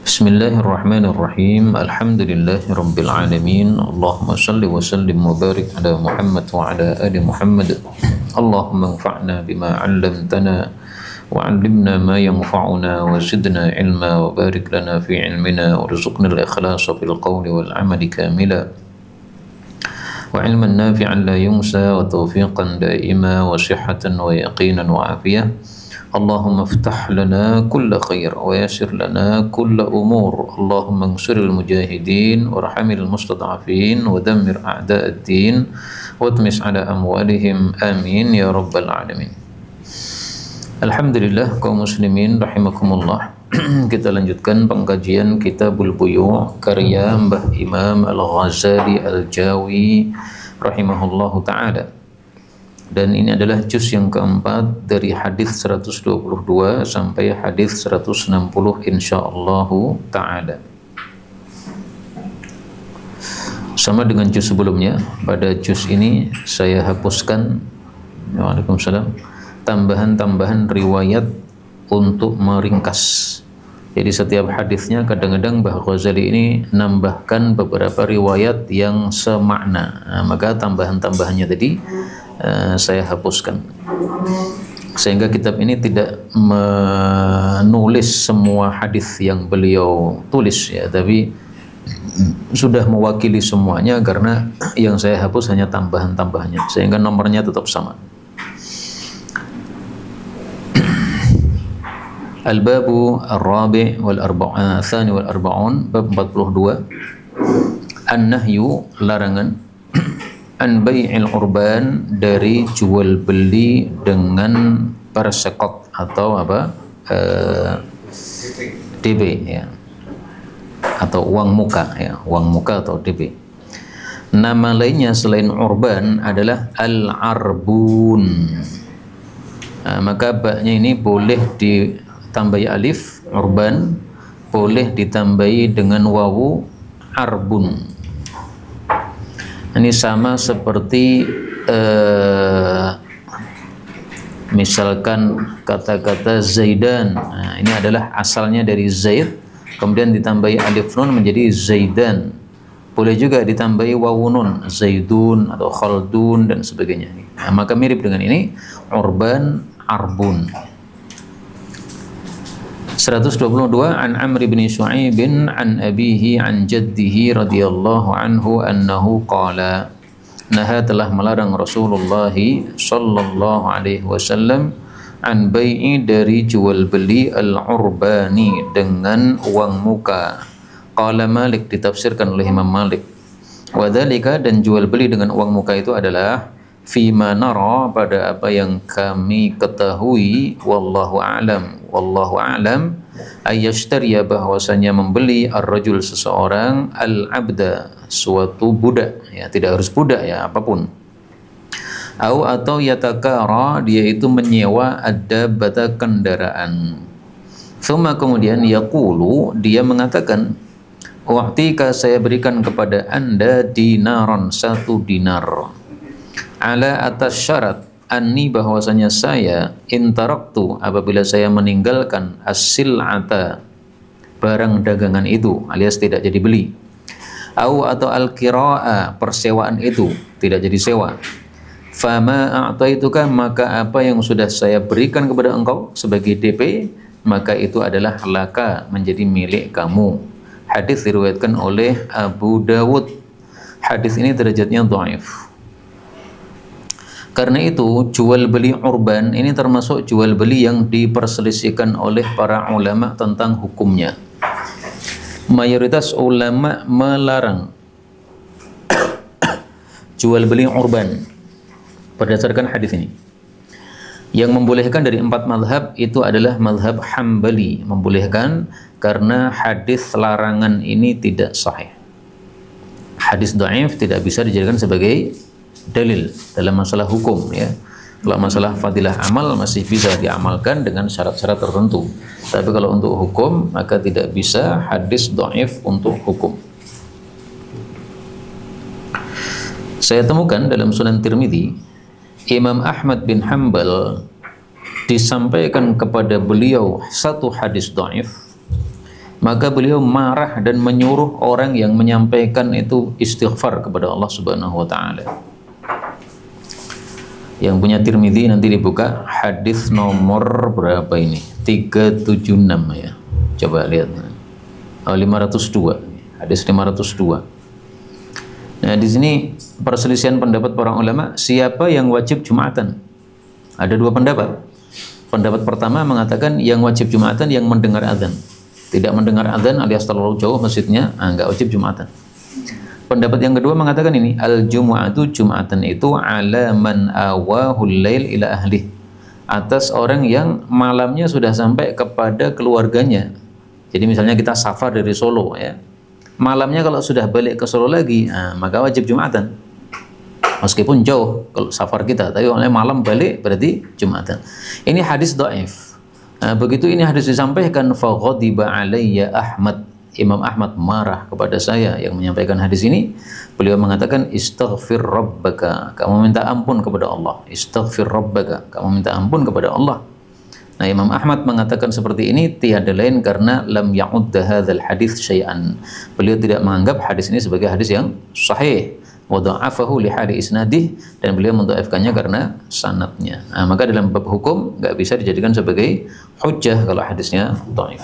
Bismillahirrahmanirrahim. Alhamdulillahirabbil alamin. Allahumma shalli wa sallim wa barik ala Muhammad wa ala ali Muhammad. Allahumma anfa'na bima 'allamtana wa 'allimna ma yanfa'una wa zidna ilma wa barik lana fi ilmina warzuqna al-ikhlasa fil qawli wal 'amali kamila wa 'ilman nafi'an la yunsa wa tawfiqan da'ima wa sihhatan wa yaqinan wa afiyah. Allahumma iftah lana kulla khair wa yassir lana kulla umur. Allahumma ansuril mujahidin warhamil mustad'afin wa dammir a'da'ad din wa tmis ala amwalihim amin ya rabbal alamin. Alhamdulillah kaum muslimin rahimakumullah. Kita lanjutkan pengkajian Kitabul Buyu' karya Mbah Imam Al-Ghazali Al-Jawi rahimahullahu ta'ala. Dan ini adalah juz yang keempat dari hadis 122 sampai hadis 160 insyaallah ta'ala. Sama dengan juz sebelumnya, pada juz ini saya hapuskan waalaikumsalam tambahan-tambahan riwayat untuk meringkas. Jadi setiap hadisnya kadang-kadang Mbah Ghazali ini nambahkan beberapa riwayat yang semakna. Nah, maka tambahan-tambahannya tadi saya hapuskan sehingga kitab ini tidak menulis semua hadis yang beliau tulis ya, tapi sudah mewakili semuanya karena yang saya hapus hanya tambahan-tambahannya sehingga nomornya tetap sama. Al-babu ar-rabi' wal thani wal arba'un, bab 42, an-nahyu, larangan, an bai'il urban, dari jual beli dengan persekot atau apa, DB ya, atau uang muka ya, uang muka atau DB. Nama lainnya selain urban adalah al-arbun. Nah, maka baknya ini boleh ditambahi alif urban, boleh ditambahi dengan wawu arbun. Ini sama seperti misalkan kata-kata Zaidan. Nah, ini adalah asalnya dari Zaid, kemudian ditambahi alif nun menjadi Zaidan. Boleh juga ditambahi wawu nun, Zaidun atau Khaldun dan sebagainya. Nah, maka mirip dengan ini, urban, arbun. 122, an Amr bin Shu'aib an abihi an jaddihi radhiyallahu anhu annahu qala, naha, telah melarang Rasulullah sallallahu alaihi wasallam, an bai'i, dari jual beli, al-urbani, dengan uang muka. Qala Malik, ditafsirkan oleh Imam Malik, wa dzalika, dan jual beli dengan uang muka itu adalah fima nara, pada apa yang kami ketahui, wallahu a'lam, ayyashtariya, bahwasanya membeli, ar-rajul, seseorang, al-abda, suatu budak ya, tidak harus budak ya, apapun, atau yatakara, dia itu menyewa, ad-dabbata, kendaraan. Tsumma, kemudian, yaqulu, dia mengatakan, wa'tika, saya berikan kepada anda, dinaron, 1 dinar, ala, atas syarat, anni, bahwasanya saya, intaraktu, apabila saya meninggalkan, as-sil'ata, barang dagangan itu, alias tidak jadi beli, atau al-qira'a, persewaan itu tidak jadi sewa, fama a'taituka, maka apa yang sudah saya berikan kepada engkau sebagai DP, maka itu adalah laka, menjadi milik kamu. Hadis diriwayatkan oleh Abu Dawud. Hadis ini derajatnya dhaif. Karena itu jual beli urban ini termasuk jual beli yang diperselisihkan oleh para ulama tentang hukumnya. Mayoritas ulama melarang jual beli urban berdasarkan hadis ini. Yang membolehkan dari 4 mazhab itu adalah mazhab Hambali, membolehkan karena hadis larangan ini tidak sahih. Hadis dhaif tidak bisa dijadikan sebagai dalil dalam masalah hukum ya. Kalau masalah fadilah amal masih bisa diamalkan dengan syarat-syarat tertentu. Tapi kalau untuk hukum maka tidak bisa hadis dhaif untuk hukum. Saya temukan dalam Sunan Tirmidzi, Imam Ahmad bin Hanbal disampaikan kepada beliau 1 hadis dhaif maka beliau marah dan menyuruh orang yang menyampaikan itu istighfar kepada Allah Subhanahu wa taala. Yang punya Tirmidzi nanti dibuka hadis nomor berapa ini? 376 ya. Coba lihat. 502. Hadis 502. Nah, di sini perselisihan pendapat para ulama, siapa yang wajib Jumatan? Ada dua pendapat. Pendapat pertama mengatakan yang wajib Jumatan yang mendengar azan. Tidak mendengar azan alias terlalu jauh masjidnya, enggak wajib Jumatan. Pendapat yang kedua mengatakan ini, al-jumu'atu Jumatan itu ala man awahul lail ila ahli. Atas orang yang malamnya sudah sampai kepada keluarganya. Jadi misalnya kita safar dari Solo ya. Malamnya kalau sudah balik ke Solo lagi, maka wajib Jumatan. Meskipun jauh kalau safar kita, tapi oleh malam balik berarti Jumatan. Ini hadis dhaif. Begitu ini hadis disampaikan, fa ghadiba alayya Ahmad. Imam Ahmad marah kepada saya yang menyampaikan hadis ini. Beliau mengatakan istaghfir rabbaka, kamu minta ampun kepada Allah. Istaghfir rabbaka, kamu minta ampun kepada Allah. Nah, Imam Ahmad mengatakan seperti ini tiada lain karena lam ya'udda hadzal hadis syai'an. Beliau tidak menganggap hadis ini sebagai hadis yang sahih. Wa dha'afahu li hali isnadih, dan beliau mendhaifkannya karena sanadnya. Nah, maka dalam bab hukum enggak bisa dijadikan sebagai hujjah kalau hadisnya dhaif.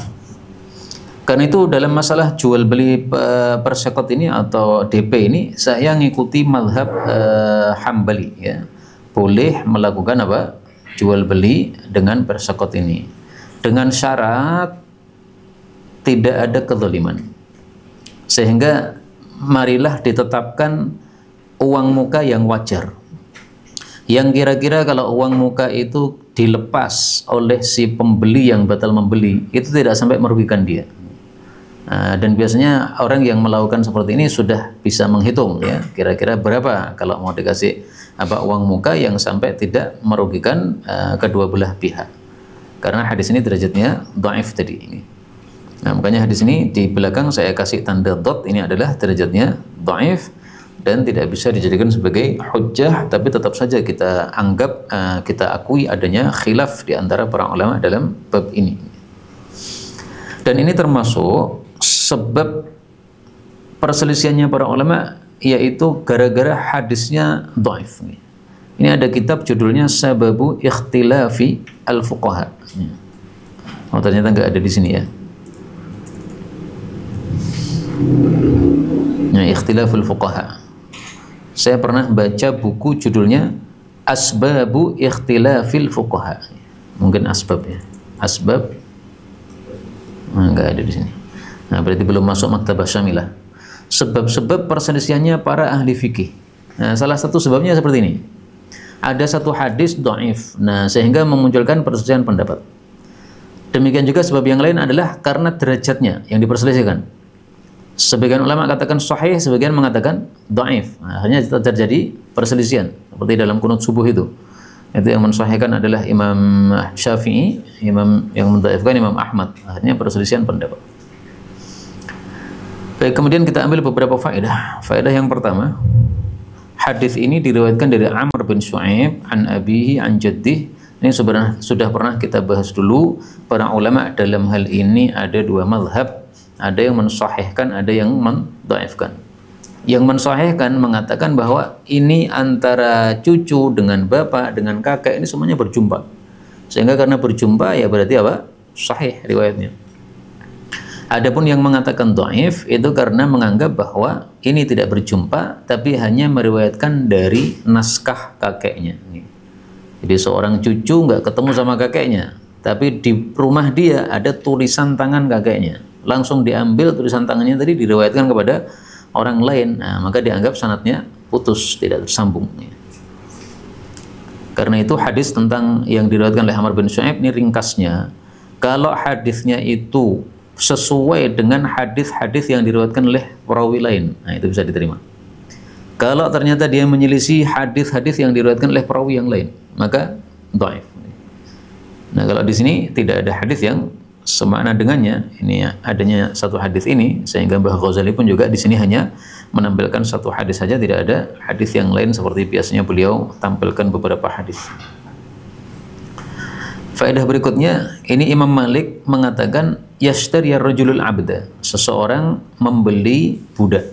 Karena itu dalam masalah jual beli persekot ini atau DP ini saya ngikuti mazhab Hambali ya. Boleh melakukan apa? Jual beli dengan persekot ini dengan syarat tidak ada kezaliman. Sehingga marilah ditetapkan uang muka yang wajar. Yang kira-kira kalau uang muka itu dilepas oleh si pembeli yang batal membeli, itu tidak sampai merugikan dia. Dan biasanya orang yang melakukan seperti ini sudah bisa menghitung ya kira-kira berapa kalau mau dikasih uang muka yang sampai tidak merugikan kedua belah pihak. Karena hadis ini derajatnya dhaif tadi ini. Nah, makanya hadis ini di belakang saya kasih tanda dot, ini adalah derajatnya dhaif dan tidak bisa dijadikan sebagai hujjah, tapi tetap saja kita anggap kita akui adanya khilaf di antara para ulama dalam bab ini. Dan ini termasuk sebab perselisihannya para ulama, yaitu gara-gara hadisnya dhaif. Ini ada kitab judulnya Sababu Ikhtilafi Al-Fuqaha. Oh, ternyata nggak ada di sini ya. Nah, Ikhtilaful Fuqaha. Saya pernah baca buku judulnya Asbabu Ikhtilafil Fuqaha. Mungkin asbab ya. Asbab. Nggak ada di sini. Nah, berarti belum masuk maktabah syamilah. Sebab-sebab perselisihannya para ahli fikih. Nah, salah satu sebabnya seperti ini. Ada satu hadis dhaif. Nah, sehingga memunculkan perselisihan pendapat. Demikian juga sebab yang lain adalah karena derajatnya yang diperselisihkan. Sebagian ulama katakan sahih, sebagian mengatakan dhaif. Nah, akhirnya terjadi perselisihan seperti dalam kunut subuh itu. Itu yang mensahihkan adalah Imam Syafi'i, imam yang mendhaifkan Imam Ahmad. Akhirnya perselisihan pendapat. Baik, kemudian kita ambil beberapa faedah. Faedah yang pertama, hadis ini diriwayatkan dari Amr bin Syu'aib an abihi an jaddih. Ini sudah pernah kita bahas dulu. Para ulama dalam hal ini ada dua mazhab, ada yang mensahihkan, ada yang mendhaifkan. Yang mensahihkan mengatakan bahwa ini antara cucu dengan bapak dengan kakek ini semuanya berjumpa. Sehingga karena berjumpa ya berarti apa? Sahih riwayatnya. Adapun yang mengatakan dhaif itu karena menganggap bahwa ini tidak berjumpa tapi hanya meriwayatkan dari naskah kakeknya. Jadi seorang cucu nggak ketemu sama kakeknya, tapi di rumah dia ada tulisan tangan kakeknya. Langsung diambil tulisan tangannya tadi diriwayatkan kepada orang lain. Nah, maka dianggap sanadnya putus, tidak tersambung. Karena itu hadis tentang yang diriwayatkan oleh Amr bin Syu'aib ini ringkasnya. Kalau hadisnya itu sesuai dengan hadis-hadis yang diriwayatkan oleh perawi lain, nah itu bisa diterima. Kalau ternyata dia menyelisih hadis-hadis yang diriwayatkan oleh perawi yang lain, maka dhaif. Nah, kalau di sini tidak ada hadis yang semakna dengannya, ini adanya satu hadis ini, sehingga Mbah Ghazali pun juga di sini hanya menampilkan satu hadis saja, tidak ada hadis yang lain seperti biasanya beliau tampilkan beberapa hadis. Faedah berikutnya, ini Imam Malik mengatakan yashtari ar-rajulul 'abda, seseorang membeli budak.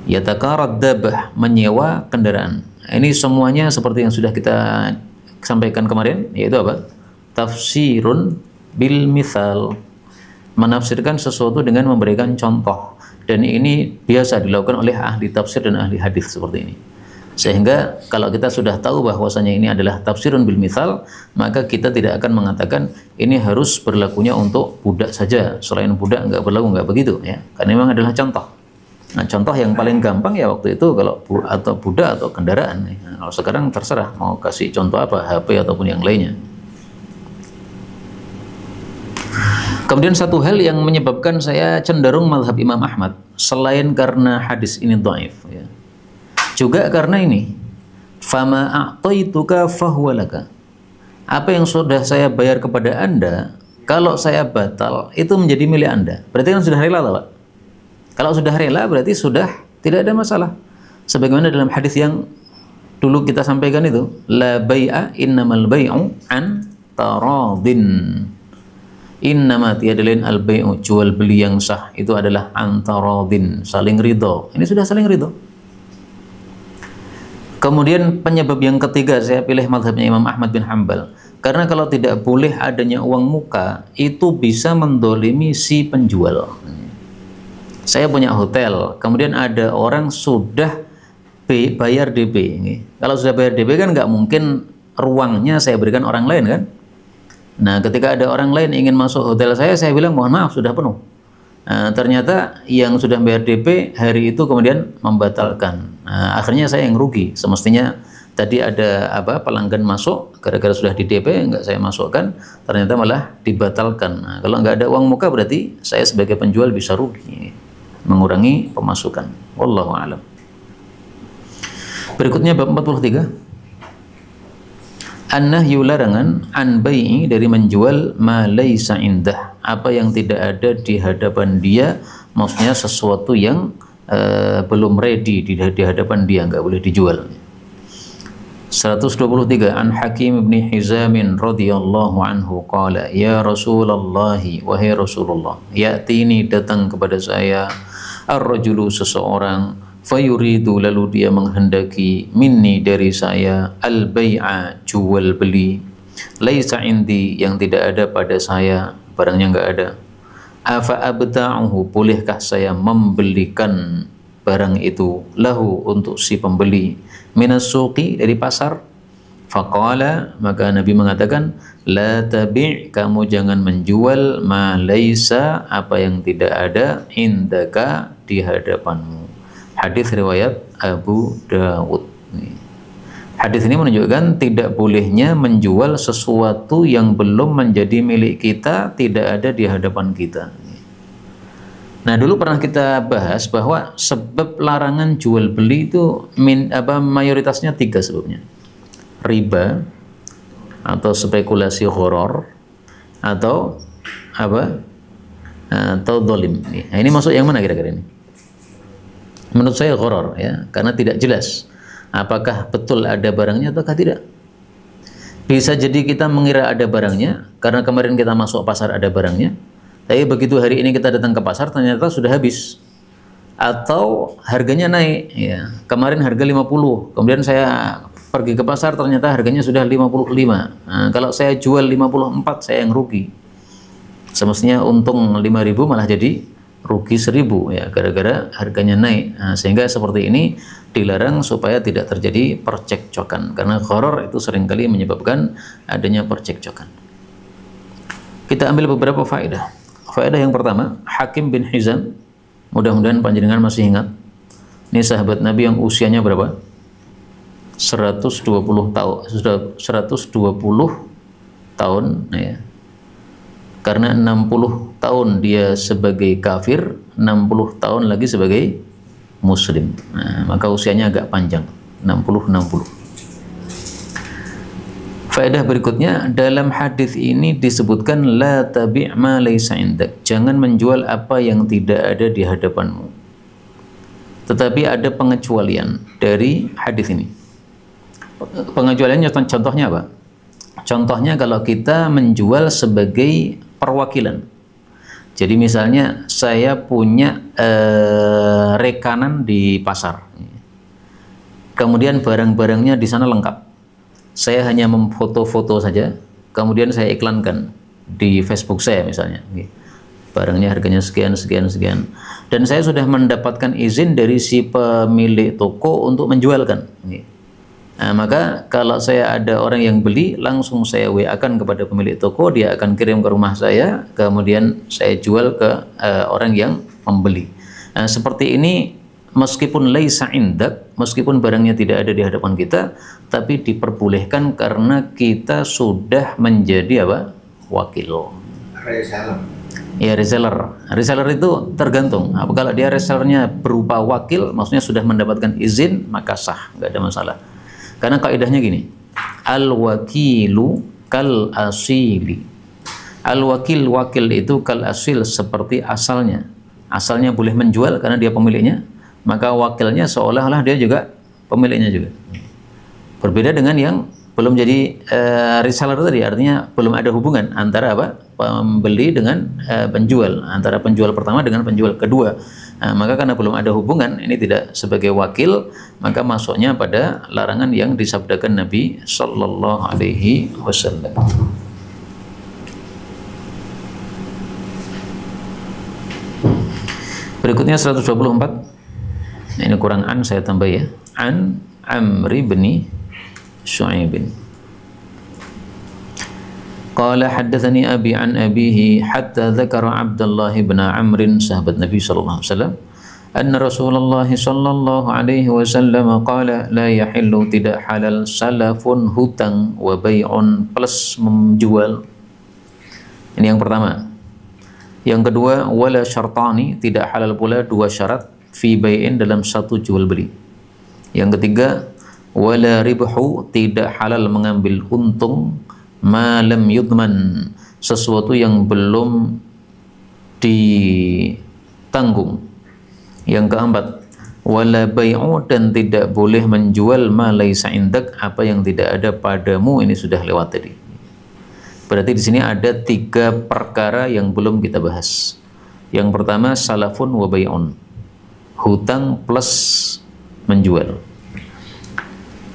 Yatakarad dabah, menyewa kendaraan. Ini semuanya seperti yang sudah kita sampaikan kemarin, yaitu apa? Tafsirun bil mithal, menafsirkan sesuatu dengan memberikan contoh. Dan ini biasa dilakukan oleh ahli tafsir dan ahli hadis seperti ini. Sehingga kalau kita sudah tahu bahwasanya ini adalah tafsirun bil mithal, maka kita tidak akan mengatakan ini harus berlakunya untuk budak saja, selain budak nggak berlaku, nggak begitu ya. Karena memang adalah contoh. Nah, contoh yang paling gampang ya waktu itu kalau atau budak atau kendaraan. Nah, kalau sekarang terserah mau kasih contoh apa, HP ataupun yang lainnya. Kemudian satu hal yang menyebabkan saya cenderung mazhab Imam Ahmad, selain karena hadis ini dhaif ya, juga karena ini, fama a'taituka fahuwa laka, apa yang sudah saya bayar kepada Anda, kalau saya batal itu menjadi milik Anda. Berarti kan sudah rela, Pak. Kalau sudah rela berarti sudah tidak ada masalah. Sebagaimana dalam hadis yang dulu kita sampaikan itu, la bai'a innamal bai'u an taradin. Innama tiada lain al bai'u, jual beli yang sah itu adalah antaradin, saling ridho. Ini sudah saling ridho. Kemudian penyebab yang ketiga saya pilih mazhabnya Imam Ahmad bin Hanbal, karena kalau tidak boleh adanya uang muka itu bisa mendolimi si penjual. Saya punya hotel, kemudian ada orang sudah bayar DP. Kalau sudah bayar DP kan nggak mungkin ruangnya saya berikan orang lain kan. Nah, ketika ada orang lain ingin masuk hotel saya bilang mohon maaf sudah penuh. Nah, ternyata yang sudah bayar DP hari itu kemudian membatalkan. Nah, akhirnya saya yang rugi. Semestinya tadi ada pelanggan masuk, gara-gara sudah di DP nggak saya masukkan, ternyata malah dibatalkan. Nah, kalau nggak ada uang muka berarti saya sebagai penjual bisa rugi, mengurangi pemasukan. Wallahu a'lam. Berikutnya bab 43. An-nahyu, larangan, an bai'i, dari menjual ma laisa indah, apa yang tidak ada di hadapan dia, maksudnya sesuatu yang belum ready di hadapan dia, nggak boleh dijual. 123. An Hakim bin Hizam radhiyallahu anhu qala, ya Rasulullah, wahai Rasulullah, ya'tini, datang kepada saya, ar-rajulu, seseorang, fayuridu, lalu dia menghendaki, minni, dari saya, al-bai'a, jual beli, laisa indi, yang tidak ada pada saya, barangnya enggak ada. Afa abta'uhu, bolehkah saya membelikan barang itu, lahu, untuk si pembeli, minas suqi, dari pasar. Faqala, maka Nabi mengatakan, la tabi', kamu jangan menjual, ma laisa, apa yang tidak ada, indaka, di hadapanmu. Hadis riwayat Abu Dawud. Hadis ini menunjukkan tidak bolehnya menjual sesuatu yang belum menjadi milik kita, tidak ada di hadapan kita. Nah, dulu pernah kita bahas bahwa sebab larangan jual beli itu mayoritasnya 3 sebabnya. Riba, atau spekulasi gharar, atau atau dolim. Nah, ini masuk yang mana kira-kira ini? Menurut saya gharar ya, karena tidak jelas apakah betul ada barangnya ataukah tidak. Bisa jadi kita mengira ada barangnya karena kemarin kita masuk pasar ada barangnya, tapi begitu hari ini kita datang ke pasar ternyata sudah habis, atau harganya naik ya. Kemarin harga 50, kemudian saya pergi ke pasar ternyata harganya sudah 55. Nah, kalau saya jual 54 saya yang rugi. Semestinya untung 5.000 malah jadi rugi 1.000 ya, gara-gara harganya naik. Nah, sehingga seperti ini dilarang supaya tidak terjadi percekcokan, karena gharar itu seringkali menyebabkan adanya percekcokan. Kita ambil beberapa faedah. Faedah yang pertama, Hakim bin Hizam, mudah-mudahan panjenengan masih ingat, ini sahabat Nabi yang usianya berapa? 120 tahun, sudah 120 tahun ya. Karena 60 tahun dia sebagai kafir, 60 tahun lagi sebagai muslim. Nah, maka usianya agak panjang, 60-60. Faedah berikutnya, dalam hadis ini disebutkan la tabi' ma laysa indak, jangan menjual apa yang tidak ada di hadapanmu. Tetapi ada pengecualian dari hadis ini. Pengecualiannya contohnya apa? Contohnya kalau kita menjual sebagai perwakilan, Jadi misalnya saya punya rekanan di pasar, kemudian barang-barangnya di sana lengkap. Saya hanya memfoto-foto saja, kemudian saya iklankan di Facebook saya misalnya. Barangnya harganya sekian, sekian, sekian. Dan saya sudah mendapatkan izin dari si pemilik toko untuk menjualkan. Nah, maka kalau saya ada orang yang beli, langsung saya WA-kan kepada pemilik toko, dia akan kirim ke rumah saya, kemudian saya jual ke orang yang membeli. Nah, seperti ini, meskipun laisa indak, meskipun barangnya tidak ada di hadapan kita, tapi diperbolehkan karena kita sudah menjadi apa? Wakil. Reseller. Ya, reseller. Reseller itu tergantung. Kalau dia resellernya berupa wakil, maksudnya sudah mendapatkan izin, maka sah, nggak ada masalah. Karena kaidahnya gini, al-wakilu kal asili. Al-wakil, wakil itu kal asil, seperti asalnya. Asalnya boleh menjual karena dia pemiliknya, maka wakilnya seolah-olah dia juga pemiliknya juga. Berbeda dengan yang belum jadi reseller tadi, artinya belum ada hubungan antara apa? Pembeli dengan penjual, antara penjual pertama dengan penjual kedua. Nah, maka karena belum ada hubungan, ini tidak sebagai wakil, maka masuknya pada larangan yang disabdakan Nabi Sallallahu Alaihi Wasallam. Berikutnya 124. Ini kurang an, saya tambah ya. An Amri bin Syu'aib. Qala haddatsani abi an abihi hatta dzakara Abdullah bin Amr sahabat Nabi sallallahu alaihi wasallam anna Rasulullah sallallahu alaihi wasallam qala la yahillu, tidak halal, salafun, hutang, wa bai'un, plus menjual. Ini yang pertama. Yang kedua, wala syartani, tidak halal pula dua syarat fi bai'in, dalam satu jual beli. Yang ketiga, wala ribhu, tidak halal mengambil untung, ma lam yudman, sesuatu yang belum ditanggung. Yang keempat, wala bai'u, dan tidak boleh menjual ma laisa indak, apa yang tidak ada padamu. Ini sudah lewat tadi. Berarti di sini ada 3 perkara yang belum kita bahas. Yang pertama, salafun wa bai'un, hutang plus menjual.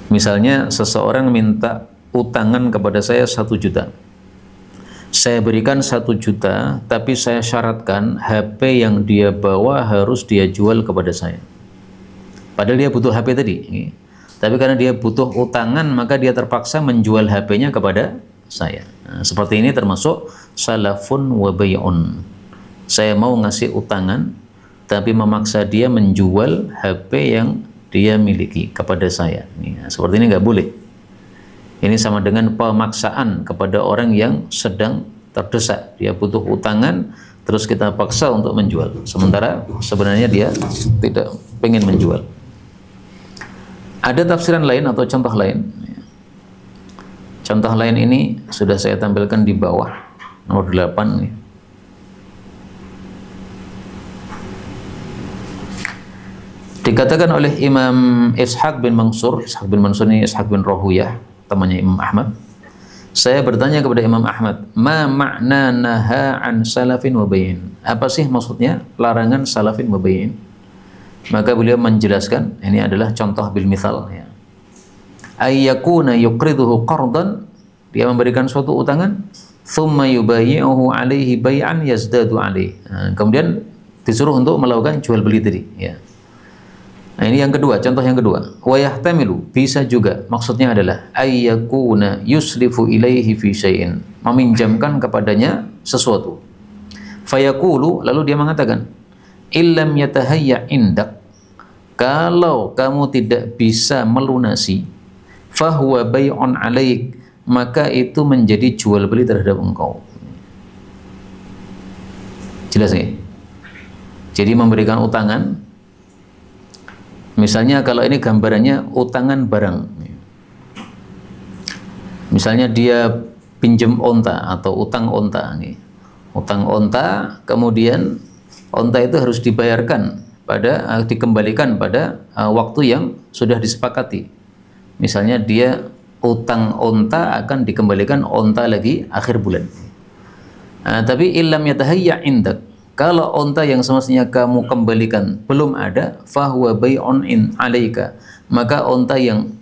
Misalnya seseorang minta utangan kepada saya 1 juta. Saya berikan 1 juta, tapi saya syaratkan HP yang dia bawa harus dia jual kepada saya. Padahal dia butuh HP tadi. Tapi karena dia butuh utangan, maka dia terpaksa menjual HP-nya kepada saya. Nah, seperti ini termasuk salafun wa bai'un. Saya mau ngasih utangan, tapi memaksa dia menjual HP yang dia miliki kepada saya. Seperti ini nggak boleh. Ini sama dengan pemaksaan kepada orang yang sedang terdesak. Dia butuh utangan, terus kita paksa untuk menjual. Sementara sebenarnya dia tidak pengen menjual. Ada tafsiran lain atau contoh lain. Contoh lain ini sudah saya tampilkan di bawah, nomor 8 nih. Dikatakan oleh Imam Ishaq bin Mansur ini Ishaq bin Rahuyah, temannya Imam Ahmad. Saya bertanya kepada Imam Ahmad, ma makna naha an salafin wa bai'in? Apa sih maksudnya larangan salafin wa bai'in? Maka beliau menjelaskan, ini adalah contoh bil mithal ya. Ayyakuna yuqriduhu qardan, dia memberikan suatu utangan, thumma yubayyi'uhu alaihi bai'an yazdadu alaihi. Kemudian disuruh untuk melakukan jual beli tadi ya. Nah, ini yang kedua, contoh yang kedua. Wa yahtamilu, bisa juga, maksudnya adalah ayyakuna yuslifu ilaihi fi syai'in, meminjamkan kepadanya sesuatu. Fayaqulu, lalu dia mengatakan, illam yatahayya indak, kalau kamu tidak bisa melunasi, fahuwa bai'un alaik, maka itu menjadi jual beli terhadap engkau. Jelas ya? Jadi memberikan utangan. Misalnya kalau ini gambarannya utangan barang. Misalnya dia pinjam onta atau utang onta. Utang onta, kemudian onta itu harus dibayarkan dikembalikan pada waktu yang sudah disepakati. Misalnya dia utang onta akan dikembalikan onta lagi akhir bulan. Tapi illam yatahayya indak, Kalau unta yang semestinya kamu kembalikan belum ada, fahuwa bai'un in 'alaika. Maka unta yang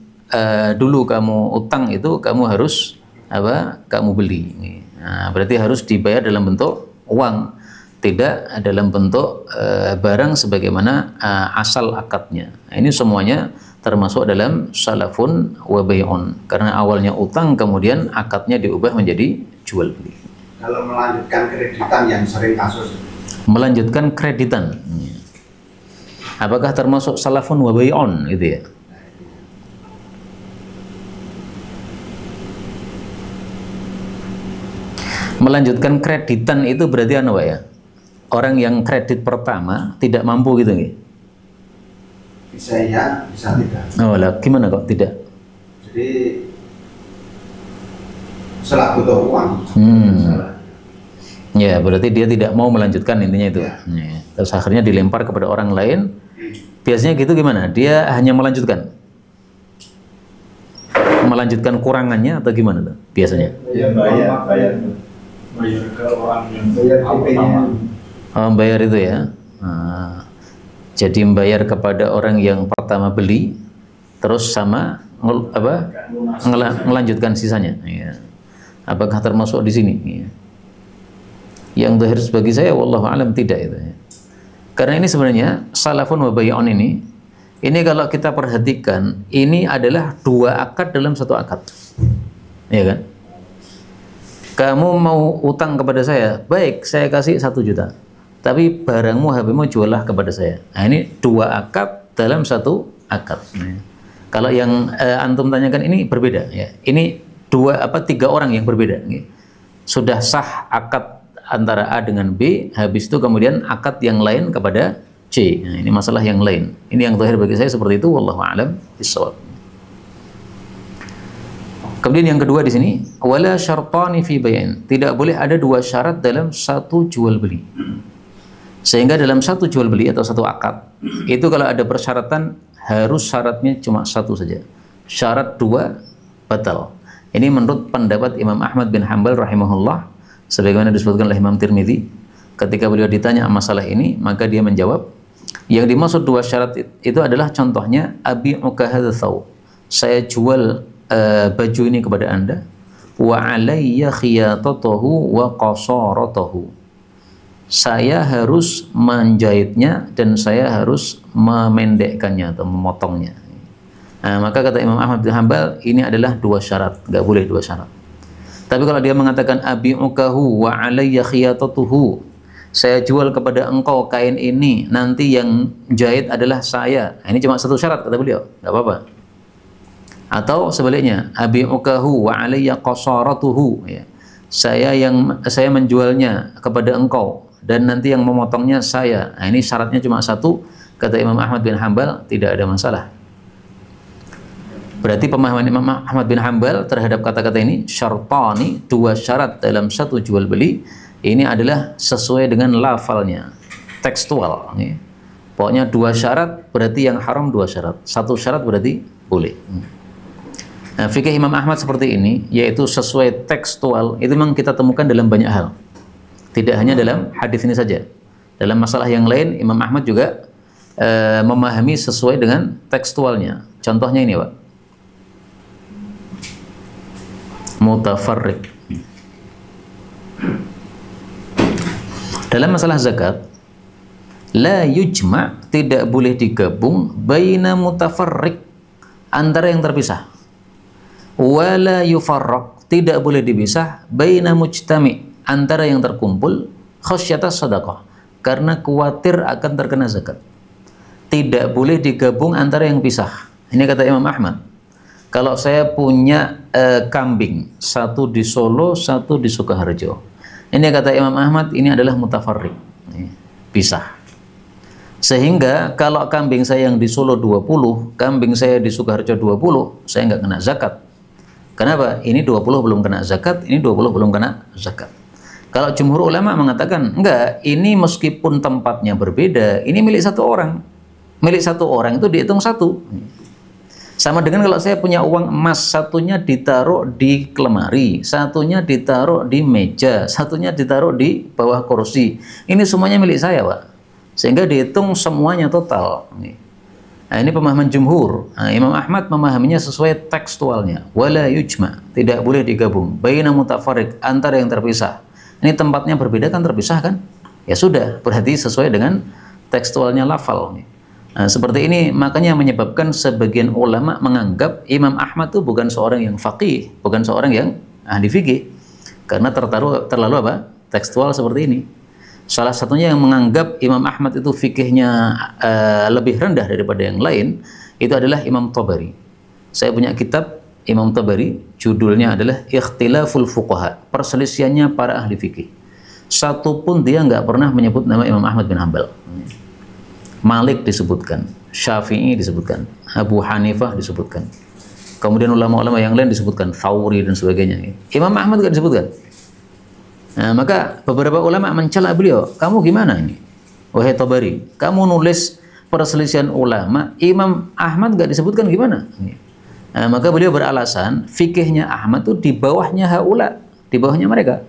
dulu kamu utang itu kamu harus apa? Kamu beli. Nah, berarti harus dibayar dalam bentuk uang, tidak dalam bentuk barang sebagaimana asal akadnya. Nah, ini semuanya termasuk dalam salafun wa bai'un, karena awalnya utang kemudian akadnya diubah menjadi jual beli. Kalau melanjutkan kreditan yang sering kasus, melanjutkan kreditan, apakah termasuk salafun wa bai'un gitu ya? Melanjutkan kreditan itu berarti apa ya? Orang yang kredit pertama tidak mampu gitu nih? bisa ya, bisa tidak. Oh lah, gimana kok tidak? Jadi setelah butuh uang. Ya, berarti dia tidak mau melanjutkan intinya itu. Ya. Terus akhirnya dilempar kepada orang lain. Biasanya gitu gimana? Dia hanya melanjutkan kurangannya atau gimana tuh biasanya? Ya, bayar ke orang yang pertama. Oh, bayar itu ya. Nah, jadi membayar kepada orang yang pertama beli, terus sama melanjutkan sisanya. Ya. Apakah termasuk di sini? Ya. Yang zahir bagi saya, wallahu alam tidak itu. Ya. Karena ini sebenarnya salafun wa bai'un ini kalau kita perhatikan, ini adalah dua akad dalam satu akad. Ya kan? Kamu mau utang kepada saya, baik, saya kasih 1 juta. Tapi barangmu, HP-mu jualah kepada saya. Nah, ini dua akad dalam satu akad. Nah, kalau yang antum tanyakan ini berbeda. Ya. Ini 3 orang yang berbeda. Ya. Sudah sah akad antara A dengan B, habis itu kemudian akad yang lain kepada C. Nah, ini masalah yang lain. Ini yang terakhir bagi saya seperti itu. Wallahu a'lam bishawab. Kemudian yang kedua di sini, wala syartani fi bai'in. Tidak boleh ada 2 syarat dalam satu jual beli. Sehingga dalam satu jual beli atau satu akad, itu kalau ada persyaratan harus syaratnya cuma 1 saja. Syarat 2 batal. Ini menurut pendapat Imam Ahmad bin Hanbal rahimahullah, sebagaimana disebutkan oleh Imam Tirmidzi. Ketika beliau ditanya masalah ini, maka dia menjawab, yang dimaksud 2 syarat itu adalah contohnya abi'uka hadza thawb. Saya jual baju ini kepada Anda, wa alayya khiyatatuhu wa qasaratuhu. Saya harus menjahitnya dan saya harus memendekkannya atau memotongnya. Nah, maka kata Imam Ahmad bin Hanbal, ini adalah 2 syarat, nggak boleh 2 syarat. Tapi kalau dia mengatakan abi'ukahu wa alayya khiyatatuhu, saya jual kepada engkau kain ini, nanti yang jahit adalah saya. Nah, ini cuma 1 syarat kata beliau, nggak apa-apa. Atau sebaliknya, abi'ukahu wa alayya qasaratuhu, ya. Saya menjualnya kepada engkau dan nanti yang memotongnya saya. Nah, ini syaratnya cuma 1, kata Imam Ahmad bin Hanbal, tidak ada masalah. Berarti pemahaman Imam Ahmad bin Hanbal terhadap kata-kata ini, syartani, 2 syarat dalam satu jual beli, ini adalah sesuai dengan lafalnya, tekstual. Ya. Pokoknya 2 syarat berarti yang haram 2 syarat, 1 syarat berarti boleh. Nah, fikih Imam Ahmad seperti ini, yaitu sesuai tekstual, itu memang kita temukan dalam banyak hal. Tidak hanya dalam hadis ini saja. Dalam masalah yang lain, Imam Ahmad juga memahami sesuai dengan tekstualnya. Contohnya ini, Pak. Mutafarriq. Dalam masalah zakat, la yujma', tidak boleh digabung baina mutafarriq, antara yang terpisah. Wala yufarraq, tidak boleh dipisah baina mujtami', antara yang terkumpul, khasyatas sadaqah, karena khawatir akan terkena zakat. Tidak boleh digabung antara yang pisah. Ini kata Imam Ahmad. Kalau saya punya kambing, 1 di Solo, 1 di Sukoharjo, ini kata Imam Ahmad, ini adalah mutafarriq, pisah. Sehingga kalau kambing saya yang di Solo 20, kambing saya di Sukoharjo 20, saya nggak kena zakat. Kenapa? Ini 20 belum kena zakat, ini 20 belum kena zakat. Kalau jumhur ulama mengatakan, enggak, ini meskipun tempatnya berbeda, ini milik 1 orang. Milik 1 orang itu dihitung 1. Sama dengan kalau saya punya uang emas, satunya ditaruh di lemari, satunya ditaruh di meja, satunya ditaruh di bawah kursi. Ini semuanya milik saya, Pak. Sehingga dihitung semuanya total. Nah, ini pemahaman jumhur. Nah, Imam Ahmad memahaminya sesuai tekstualnya. Wala yujma, tidak boleh digabung. Baina mutafarriq, antara yang terpisah. Ini tempatnya berbeda kan, terpisah kan? Ya sudah, berarti sesuai dengan tekstualnya lafal. Nah, seperti ini makanya menyebabkan sebagian ulama menganggap Imam Ahmad itu bukan seorang yang faqih, bukan seorang yang ahli fikih, karena terlalu apa? Tekstual seperti ini. Salah satunya yang menganggap Imam Ahmad itu fikihnya lebih rendah daripada yang lain itu adalah Imam Tabari. Saya punya kitab Imam Tabari, judulnya adalah Ikhtilaful Fuqaha, perselisihannya para ahli fikih. Satu pun dia nggak pernah menyebut nama Imam Ahmad bin Hanbal. Malik disebutkan, Syafi'i disebutkan, Abu Hanifah disebutkan, kemudian ulama-ulama yang lain disebutkan, Thawri dan sebagainya. Imam Ahmad juga disebutkan. Nah, maka beberapa ulama mencela beliau, kamu gimana ini? Wahai Tabari, kamu nulis perselisihan ulama, Imam Ahmad gak disebutkan gimana? Nah, maka beliau beralasan, fikihnya Ahmad itu di bawahnya haula, di bawahnya mereka.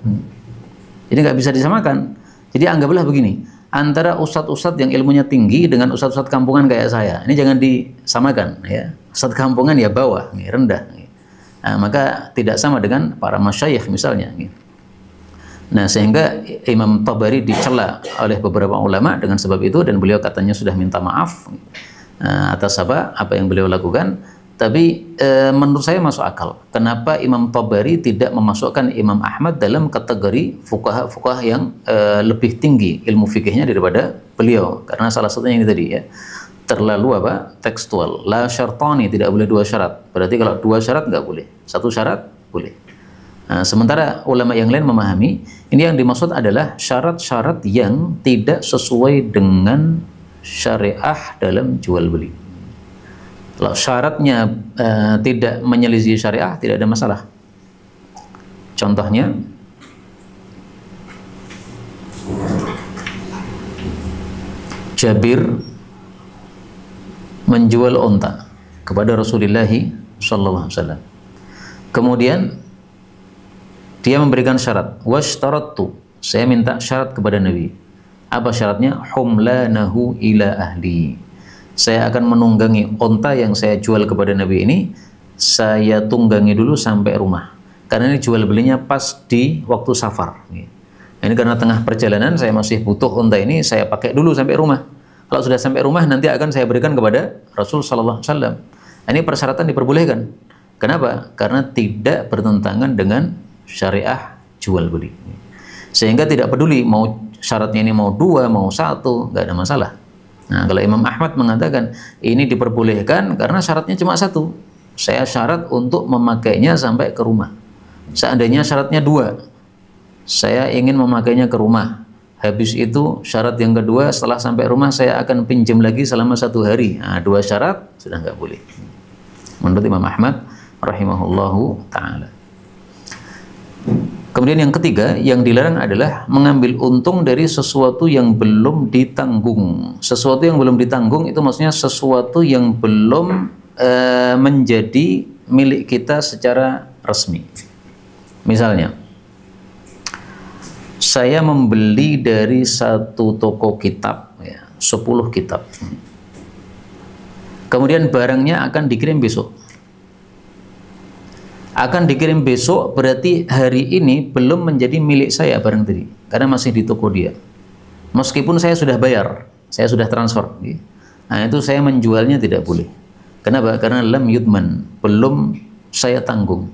Jadi nggak bisa disamakan. Jadi anggaplah begini, antara ustadz-ustadz yang ilmunya tinggi dengan ustadz-ustadz kampungan kayak saya, ini jangan disamakan, ya. Ustadz kampungan ya bawah, rendah. Nah, maka tidak sama dengan para masyayikh misalnya. Nah, sehingga Imam Tabari dicela oleh beberapa ulama dengan sebab itu, dan beliau katanya sudah minta maaf atas apa yang beliau lakukan. Tapi menurut saya masuk akal. Kenapa Imam Tabari tidak memasukkan Imam Ahmad dalam kategori fuqaha yang lebih tinggi ilmu fikihnya daripada beliau? Karena salah satunya ini tadi, ya, terlalu tekstual. La syartani, tidak boleh dua syarat. Berarti kalau dua syarat nggak boleh, satu syarat boleh. Nah, sementara ulama yang lain memahami ini yang dimaksud adalah syarat-syarat yang tidak sesuai dengan syariah dalam jual beli. Kalau syaratnya tidak menyelisih syariah, tidak ada masalah. Contohnya, Jabir menjual unta kepada Rasulullah SAW. Kemudian dia memberikan syarat, washtarattu, saya minta syarat kepada Nabi. Apa syaratnya? Humlanahu ila ahli. Saya akan menunggangi unta yang saya jual kepada Nabi ini, saya tunggangi dulu sampai rumah. Karena ini jual belinya pas di waktu safar. Ini karena tengah perjalanan saya masih butuh unta ini, saya pakai dulu sampai rumah. Kalau sudah sampai rumah nanti akan saya berikan kepada Rasul sallallahu alaihi wasallam. Ini persyaratan diperbolehkan. Kenapa? Karena tidak bertentangan dengan syariah jual beli. Sehingga tidak peduli mau syaratnya ini mau dua, mau satu, nggak ada masalah. Nah, kalau Imam Ahmad mengatakan ini diperbolehkan karena syaratnya cuma satu. Saya syarat untuk memakainya sampai ke rumah. Seandainya syaratnya dua, saya ingin memakainya ke rumah. Habis itu syarat yang kedua, setelah sampai rumah saya akan pinjam lagi selama 1 hari. Nah, 2 syarat sudah nggak boleh. Menurut Imam Ahmad rahimahullahu ta'ala. Kemudian yang ketiga, yang dilarang adalah mengambil untung dari sesuatu yang belum ditanggung. Sesuatu yang belum ditanggung itu maksudnya sesuatu yang belum menjadi milik kita secara resmi. Misalnya, saya membeli dari satu toko kitab, 10 kitab. Kemudian barangnya akan dikirim besok. Akan dikirim besok berarti hari ini belum menjadi milik saya barang tadi, karena masih di toko dia. Meskipun saya sudah bayar, saya sudah transfer. Nah, itu saya menjualnya tidak boleh. Kenapa? Karena lam yudman, belum saya tanggung.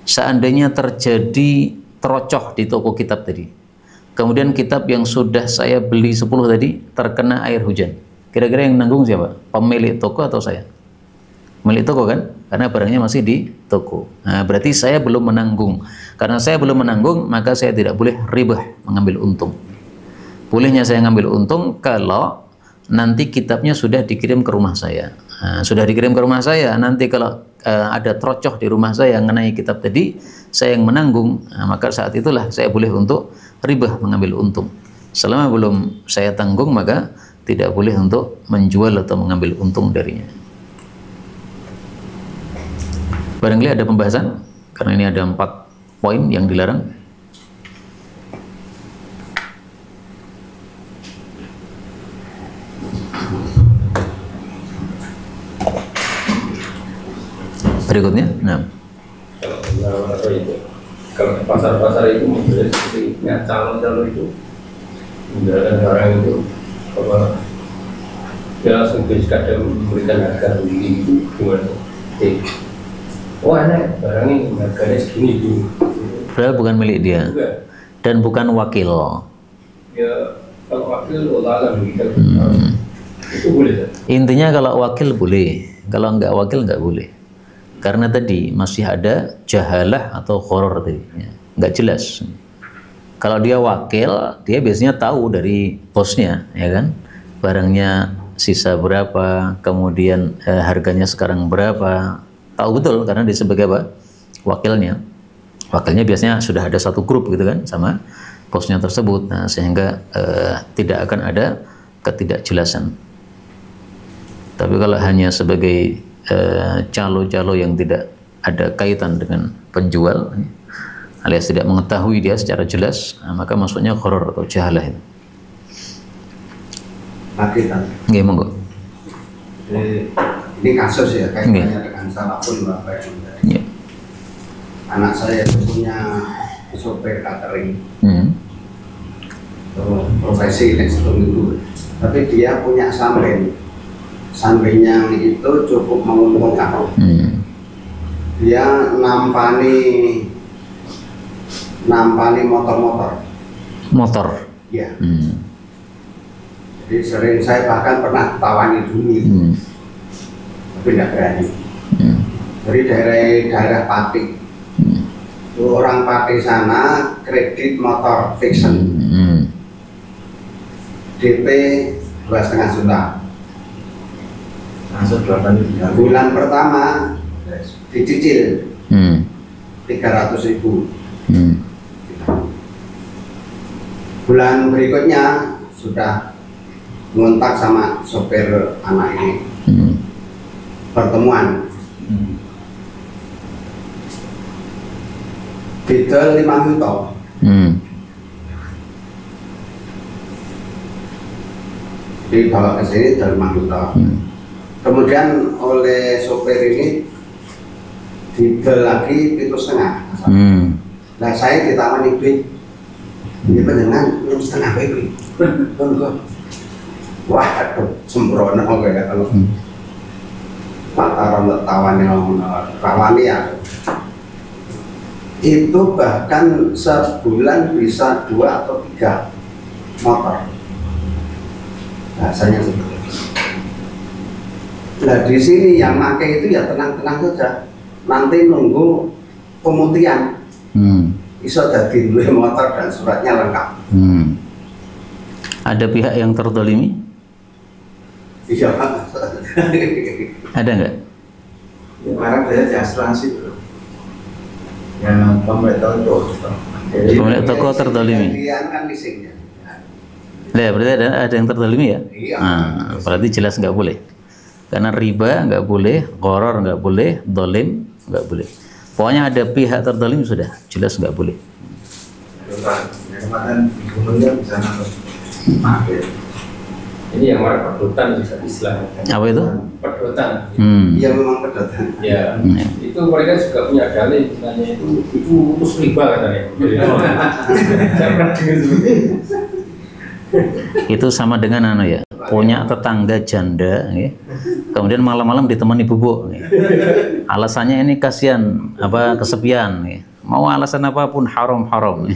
Seandainya terjadi terocoh di toko kitab tadi, kemudian kitab yang sudah saya beli 10 tadi terkena air hujan, kira-kira yang nanggung siapa? Pemilik toko atau saya? Milik toko kan? Karena barangnya masih di toko. Nah, berarti saya belum menanggung. Karena saya belum menanggung, maka saya tidak boleh ribah, mengambil untung. Bolehnya saya ngambil untung kalau nanti kitabnya sudah dikirim ke rumah saya. Nah, sudah dikirim ke rumah saya, nanti kalau ada terocoh di rumah saya mengenai kitab tadi, saya yang menanggung. Nah, maka saat itulah saya boleh untuk ribah, mengambil untung. Selama belum saya tanggung, maka tidak boleh untuk menjual atau mengambil untung darinya. Barangkali ada pembahasan karena ini ada 4 poin yang dilarang. Berikutnya, nah. Kalau di pasar-pasar itu modelnya seperti calon-calon itu, menjualkan barang itu, kalau dia langsung kadang memberikan harga tinggi itu gimana? Oh enak, barang ini harganya segini dulu. Padahal bukan milik dia dan bukan wakil. Ya kalau wakil Allah begitu. Itu boleh tak? Intinya kalau wakil boleh, kalau nggak wakil nggak boleh. Karena tadi masih ada jahalah atau horor tadi, ya. Nggak jelas. Kalau dia wakil, dia biasanya tahu dari bosnya, ya kan, barangnya sisa berapa, kemudian harganya sekarang berapa, tahu betul karena dia sebagai apa? Wakilnya. Wakilnya biasanya sudah ada satu grup gitu kan, sama bosnya tersebut, nah, sehingga tidak akan ada ketidakjelasan. Tapi kalau hanya sebagai calo-calo yang tidak ada kaitan dengan penjual alias tidak mengetahui dia secara jelas, nah, maka masuknya horor atau jahalah itu. Makitan. Nggih, monggo. Ini kasus ya kaitannya dengan salafun Bapak. Ya. Anak saya itu punya sopir catering. Profesi tekstil itu. Tapi dia punya samben. Sambennya itu cukup menguntungkan. Dia nampani motor-motor. Motor. Ya. Jadi sering saya bahkan pernah tawani dulu, tapi tidak berani. Dari daerah Pati. Orang Pati sana kredit motor fiction. DP 2,5 juta. Bulan pertama dicicil 300.000. Bulan berikutnya sudah ngontak sama sopir anak ini. Pertemuan. Bidol 5 juta. Dibawa ke sini dari 5 juta. Kemudian oleh sopir ini dibel lagi 7,5. Nah saya ditawani duit, ini pendengan 6,5 duit. Wah, aduh, sembrono kayak kalau mataran tawani ya. Itu bahkan sebulan bisa 2 atau 3 motor. Bahasanya seperti itu. Nah di sini yang pakai itu ya tenang-tenang saja. Nanti nunggu pemutihan. Iso dadi duwe motor dan suratnya lengkap. Ada pihak yang terdolimi? Iya Pak. Ada nggak? Sekarang saya asuransi dulu. Yang pemilik toko. Pemilik toko terdolimi. Dia kan leasingnya. Nah, berarti ada yang terdolimi ya? Iya. Nah, berarti jelas nggak boleh. Karena riba nggak boleh, gharar nggak boleh, dolim nggak boleh. Pokoknya ada pihak terdolim sudah jelas nggak boleh. Ini yang marah pedotan juga istilahnya. Apa itu? Pedotan. Iya memang pedotan. Ya, itu mereka juga punya dalil istilahnya itu putus riba katanya. Saya pernah dengar seperti itu. Itu sama dengan ya, punya tetangga janda, ya. Kemudian malam-malam ditemani bubuk. Ya. Alasannya ini kasihan, kesepian. Ya. Mau alasan apapun haram. Ya.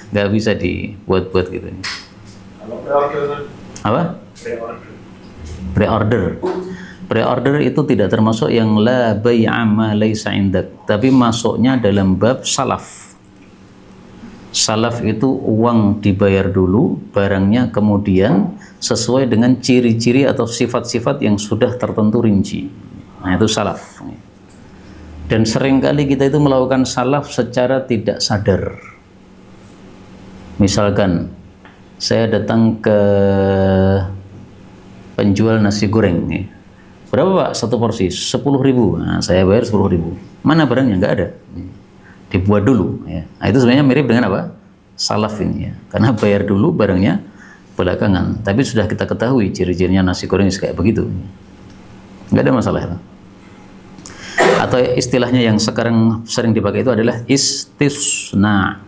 Nggak bisa dibuat-buat gitu. Apa? Pre-order. Pre-order itu tidak termasuk yang la bai'a ma laisa indak, tapi masuknya dalam bab salaf. Salaf itu uang dibayar dulu, barangnya kemudian sesuai dengan ciri-ciri atau sifat-sifat yang sudah tertentu rinci. Nah itu salaf. Dan seringkali kita itu melakukan salaf secara tidak sadar. Misalkan saya datang ke penjual nasi goreng, Berapa Pak satu porsi? 10.000. Nah, saya bayar 10.000. Mana barangnya? Nggak ada. Dibuat dulu. Ya. Nah, itu sebenarnya mirip dengan apa? Salaf ini ya. Karena bayar dulu barangnya belakangan. Tapi sudah kita ketahui ciri-cirinya nasi goreng kayak begitu. Nggak ada masalah. Ya. Atau istilahnya yang sekarang sering dipakai itu adalah istisna.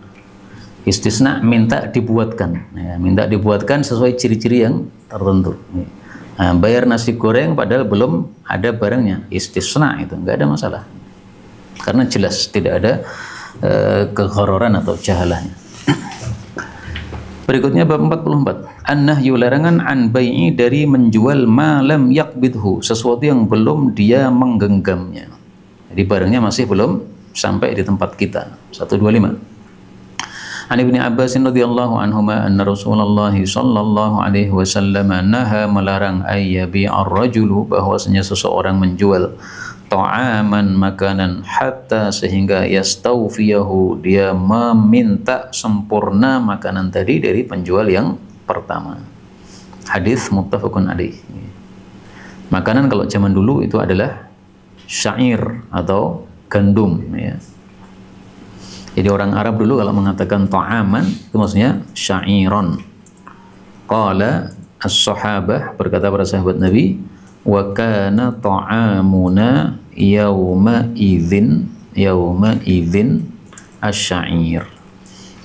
Istisna minta dibuatkan. Ya, minta dibuatkan sesuai ciri-ciri yang tertentu. Ya. Nah, bayar nasi goreng padahal belum ada barangnya, istisna itu nggak ada masalah karena jelas tidak ada keghararan atau jahalahnya. Berikutnya bab 44, an-nahyu larangan an bai'i dari menjual ma lam yaqbidhu, sesuatu yang belum dia menggenggamnya. Jadi barangnya masih belum sampai di tempat kita. 125. An Ibnu Abbas radhiyallahu anhuma anna Rasulullah sallallahu alaihi wasallam naha melarang ayyabi'ar rajulu, bahwasanya seseorang menjual ta'aman makanan hatta sehingga yastawfiyahu, dia meminta sempurna makanan tadi dari penjual yang pertama. Hadis muttafaqun alaih. Makanan kalau zaman dulu itu adalah syair atau gandum ya. Jadi orang Arab dulu kalau mengatakan ta'aman itu maksudnya syairon. Qala as-sahabah, berkata para sahabat Nabi, wa kana ta'amuna yauma idzin asy-syair.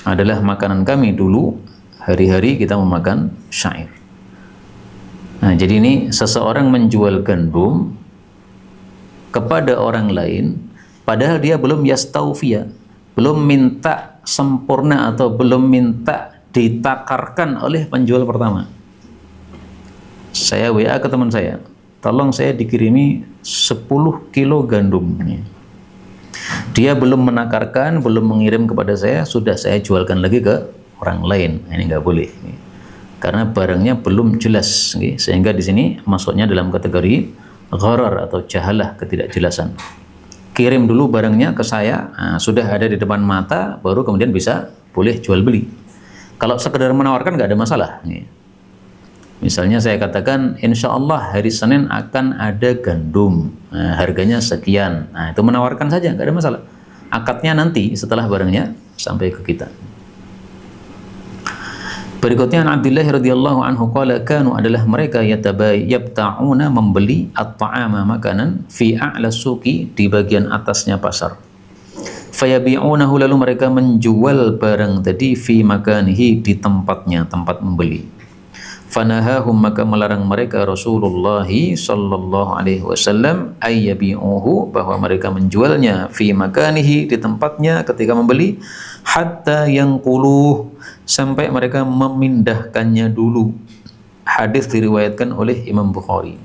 Adalah makanan kami dulu hari-hari kita memakan syair. Nah, jadi ini seseorang menjual gandum kepada orang lain padahal dia belum yastaufiya, belum minta sempurna atau belum minta ditakarkan oleh penjual pertama. Saya WA ke teman saya, tolong saya dikirimi 10 kilo gandum. Dia belum menakarkan, belum mengirim kepada saya, sudah saya jualkan lagi ke orang lain. Ini nggak boleh, karena barangnya belum jelas, sehingga di sini masuknya dalam kategori gharar atau jahalah, ketidakjelasan. Kirim dulu barangnya ke saya, nah, sudah ada di depan mata, baru kemudian bisa boleh jual beli. Kalau sekedar menawarkan nggak ada masalah. Misalnya saya katakan, insya Allah hari Senin akan ada gandum, nah, harganya sekian. Nah, itu menawarkan saja, nggak ada masalah. Akadnya nanti setelah barangnya sampai ke kita. Berikutnya Abdullah radhiyallahu anhu qala kanu adalah mereka yabta'una membeli at-ta'ama makanan fi a'la suqi di bagian atasnya pasar. Fayabi'unahu lalu mereka menjual barang tadi fi makanihi di tempatnya, tempat membeli. Fanahahum maka melarang mereka Rasulullah sallallahu alaihi wasallam ayyabi'uhu, bahwa mereka menjualnya fi makanihi di tempatnya ketika membeli, hatta yanquluh sampai mereka memindahkannya dulu. Hadis diriwayatkan oleh Imam Bukhari.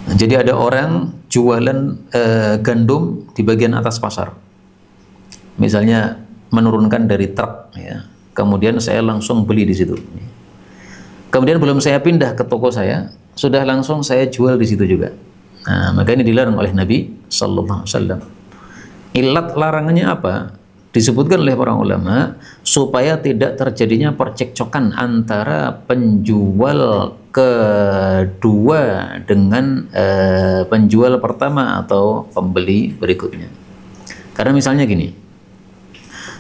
Nah, jadi ada orang jualan gandum di bagian atas pasar, misalnya menurunkan dari truk ya. Kemudian saya langsung beli di situ. Kemudian belum saya pindah ke toko saya, sudah langsung saya jual di situ juga. Nah, maka ini dilarang oleh Nabi sallallahu alaihi wasallam. Ilat larangannya apa? Disebutkan oleh para ulama supaya tidak terjadinya percekcokan antara penjual kedua dengan penjual pertama atau pembeli berikutnya. Karena misalnya gini,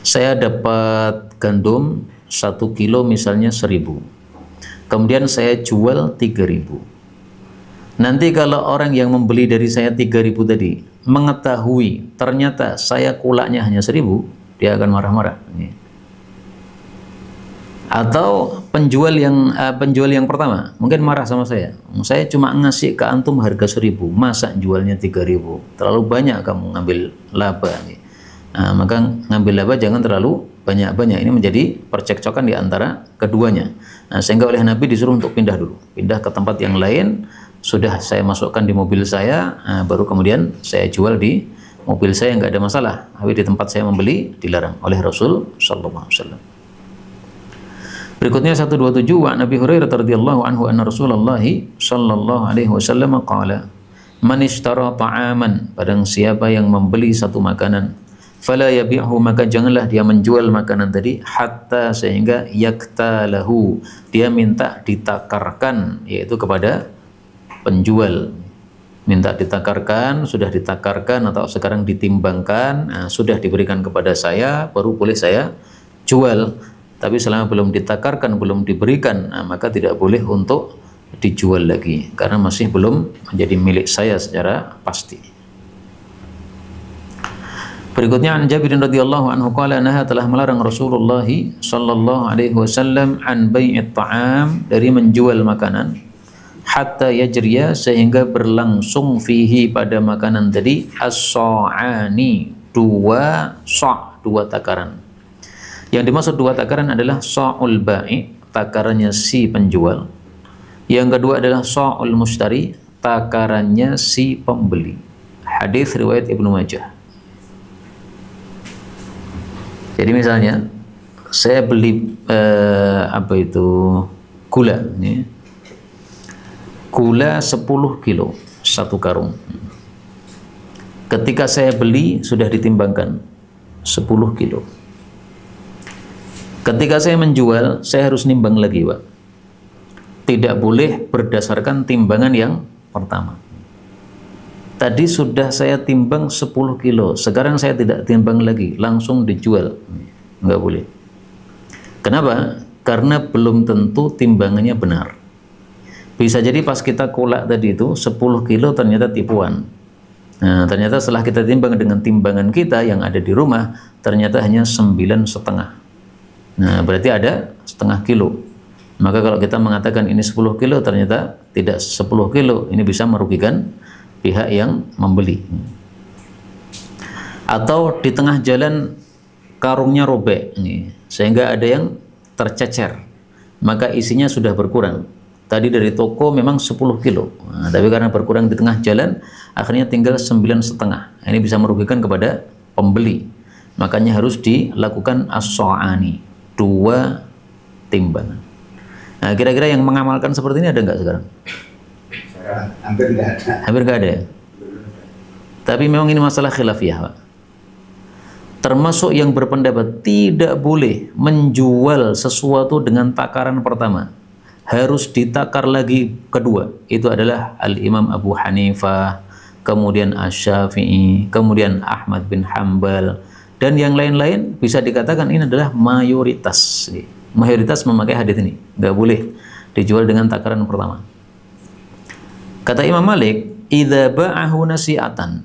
saya dapat gandum 1 kilo misalnya 1.000, kemudian saya jual 3.000. Nanti kalau orang yang membeli dari saya 3.000 tadi mengetahui ternyata saya kulaknya hanya 1.000, dia akan marah-marah. Atau penjual yang pertama mungkin marah sama saya cuma ngasih ke antum harga 1.000, masa jualnya 3.000, terlalu banyak kamu ngambil laba. Nah, maka ngambil laba jangan terlalu banyak-banyak. Ini menjadi percekcokan di antara keduanya. Nah, sehingga oleh Nabi disuruh untuk pindah dulu, pindah ke tempat yang lain. Sudah saya masukkan di mobil saya, baru kemudian saya jual di mobil saya, nggak ada masalah. Tapi di tempat saya membeli dilarang oleh Rasul sallallahu alaihi wasallam. Berikutnya 127, wa Nabi Hurairah radhiyallahu anhu anna Rasulullah sallallahu alaihi wasallam qala man ishtara ta'aman, barang siapa yang membeli satu makanan, fala yabi'hu, maka janganlah dia menjual makanan tadi, hatta sehingga yaktalahu, dia minta ditakarkan, yaitu kepada penjual minta ditakarkan, sudah ditakarkan atau sekarang ditimbangkan, nah, sudah diberikan kepada saya, baru boleh saya jual. Tapi selama belum ditakarkan, belum diberikan, nah, maka tidak boleh untuk dijual lagi karena masih belum menjadi milik saya secara pasti. Berikutnya an Jabir radhiyallahu anhu qala naha telah melarang Rasulullah sallallahu alaihi wasallam an bai'it ta'am, dari menjual makanan, hatta yajriya, sehingga berlangsung fihi pada makanan tadi as-sa'ani, dua sa', dua takaran. Yang dimaksud dua takaran adalah sa'ul ba'i, takarannya si penjual. Yang kedua adalah sa'ul mushtari, takarannya si pembeli. Hadis riwayat Ibnu Majah. Jadi misalnya saya beli gula ini. Gula 10 kilo satu karung. Ketika saya beli sudah ditimbangkan 10 kilo. Ketika saya menjual saya harus nimbang lagi, Pak. Tidak boleh berdasarkan timbangan yang pertama. Tadi sudah saya timbang 10 kilo, sekarang saya tidak timbang lagi, langsung dijual. Enggak boleh. Kenapa? Karena belum tentu timbangannya benar. Bisa jadi pas kita kolak tadi itu 10 kilo ternyata tipuan. Nah, ternyata setelah kita timbang dengan timbangan kita yang ada di rumah, ternyata hanya 9,5. Nah, berarti ada setengah kilo. Maka kalau kita mengatakan ini 10 kilo, ternyata tidak 10 kilo. Ini bisa merugikan pihak yang membeli. Atau di tengah jalan karungnya robek, sehingga ada yang tercecer. Maka isinya sudah berkurang. Tadi dari toko memang 10 kilo, nah, tapi karena berkurang di tengah jalan, akhirnya tinggal 9,5. Ini bisa merugikan kepada pembeli. Makanya harus dilakukan as-sa'ani, dua timbangan. Nah, kira-kira yang mengamalkan seperti ini ada nggak sekarang? Hampir nggak ada. Hampir nggak ada ya? Tapi memang ini masalah khilafiyah, Pak. Termasuk yang berpendapat tidak boleh menjual sesuatu dengan takaran pertama. Harus ditakar lagi kedua. Itu adalah Al-Imam Abu Hanifah, kemudian Asy-Syafi'i, kemudian Ahmad bin Hambal, dan yang lain-lain. Bisa dikatakan ini adalah mayoritas. Mayoritas memakai hadis ini. Nggak boleh dijual dengan takaran pertama. Kata Imam Malik, idza ba'ahu nasi'atan,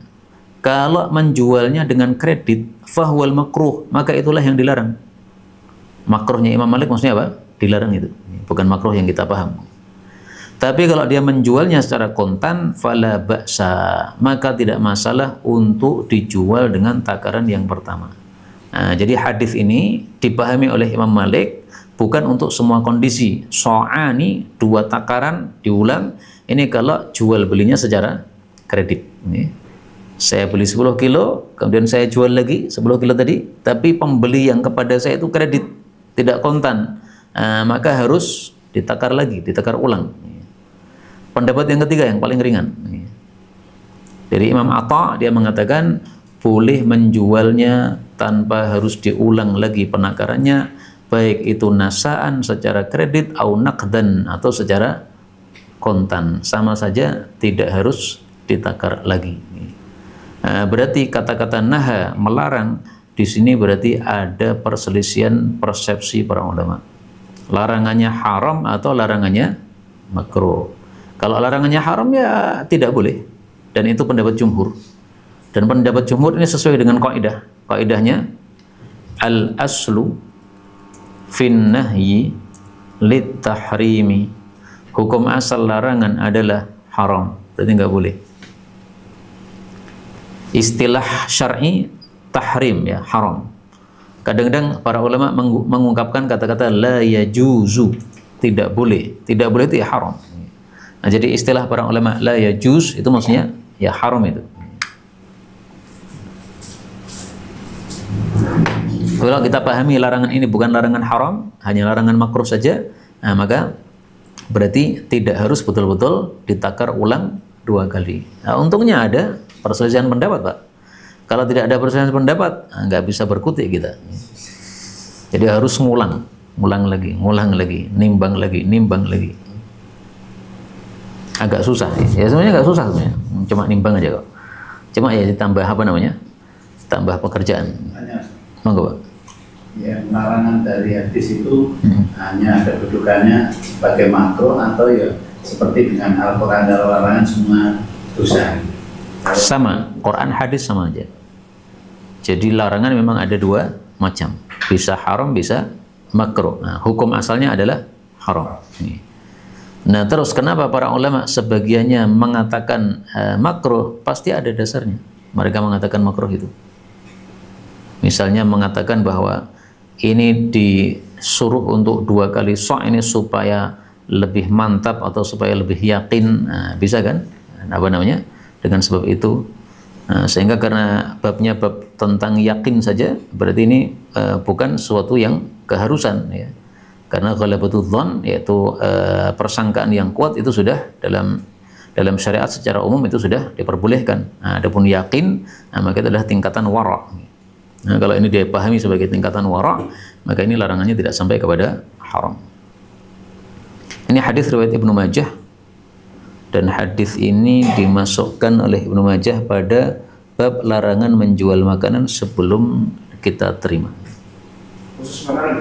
kalau menjualnya dengan kredit, fahuwal makruh, maka itulah yang dilarang. Makruhnya Imam Malik maksudnya apa? Dilarang itu. Bukan makruh yang kita paham. Tapi kalau dia menjualnya secara kontan, fala ba'sa, maka tidak masalah untuk dijual dengan takaran yang pertama. Nah, jadi hadis ini dipahami oleh Imam Malik bukan untuk semua kondisi. So'ani, dua takaran diulang. Ini kalau jual belinya secara kredit. Ini. Saya beli 10 kilo, kemudian saya jual lagi 10 kilo tadi, tapi pembeli yang kepada saya itu kredit, tidak kontan. Maka harus ditakar lagi, ditakar ulang. Pendapat yang ketiga yang paling ringan. Dari Imam Atha, dia mengatakan boleh menjualnya tanpa harus diulang lagi penakarannya, baik itu nasaan secara kredit atau naqdan atau secara kontan, sama saja tidak harus ditakar lagi. Berarti kata-kata naha, melarang, di sini berarti ada perselisihan persepsi para ulama. Larangannya haram atau larangannya makruh. Kalau larangannya haram ya tidak boleh, dan itu pendapat jumhur. Dan pendapat jumhur ini sesuai dengan kaidah. Kaidahnya al-aslu fin nahyi lit tahrimi. Hukum asal larangan adalah haram, berarti nggak boleh. Istilah syar'i tahrim, ya, haram. Kadang-kadang para ulama mengungkapkan kata-kata la yajuzu, tidak boleh. Tidak boleh itu ya haram. Nah, jadi istilah para ulama la yajuz itu maksudnya ya haram itu. Kalau kita pahami larangan ini bukan larangan haram, hanya larangan makruh saja, nah, maka berarti tidak harus betul-betul ditakar ulang 2 kali. Nah, untungnya ada perselisihan pendapat, Pak. Kalau tidak ada perselisihan pendapat, nggak bisa berkutik kita. Jadi harus ngulang lagi, nimbang lagi. agak susah. Ya sebenarnya agak susah sebenarnya. Cuma nimbang aja kok. Cuma ya ditambah apa namanya? Tambah pekerjaan. Monggo, Pak. Ya, larangan dari hadis itu hanya ada kedudukannya sebagai makruh atau ya seperti dengan Al-Quran dan larangan semua dosa. Sama, Quran hadis sama aja. Jadi larangan memang ada dua macam. Bisa haram, bisa makruh. Nah, hukum asalnya adalah haram. Nah, terus kenapa para ulama sebagiannya mengatakan makruh? Pasti ada dasarnya. Mereka mengatakan makruh itu. Misalnya mengatakan bahwa ini disuruh untuk 2 kali sok ini supaya lebih mantap atau supaya lebih yakin, nah, bisa kan? Apa namanya? Dengan sebab itu, sehingga karena babnya bab tentang yakin saja, berarti ini bukan sesuatu yang keharusan, ya. Karena ghalabatul dzan, yaitu persangkaan yang kuat, itu sudah dalam syariat secara umum itu sudah diperbolehkan. Nah, adapun yakin, nah, maka itu adalah tingkatan wara'. Nah, kalau ini dipahami sebagai tingkatan wara', maka ini larangannya tidak sampai kepada haram. Ini hadis riwayat Ibnu Majah, dan hadis ini dimasukkan oleh Ibnu Majah pada bab larangan menjual makanan sebelum kita terima. Khusus makanan.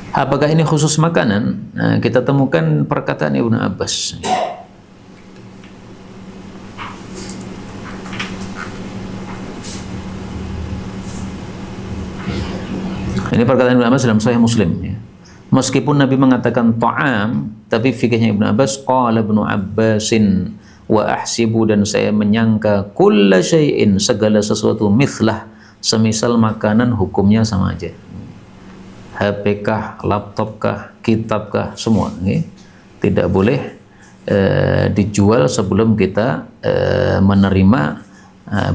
Apakah ini khusus makanan? Nah, kita temukan perkataan Ibnu Abbas. Ini perkataan Ibnu Abbas dalam Sahih Muslim, ya. Meskipun Nabi mengatakan ta'am, tapi fikihnya Ibnu Abbas, qala Ibnu Abbasin wa ahsibu, dan saya menyangka kulla syai'in, segala sesuatu, mithlah, semisal makanan hukumnya sama aja. HP kah, laptop kah, kitab kah, semua, ya. Tidak boleh dijual sebelum kita menerima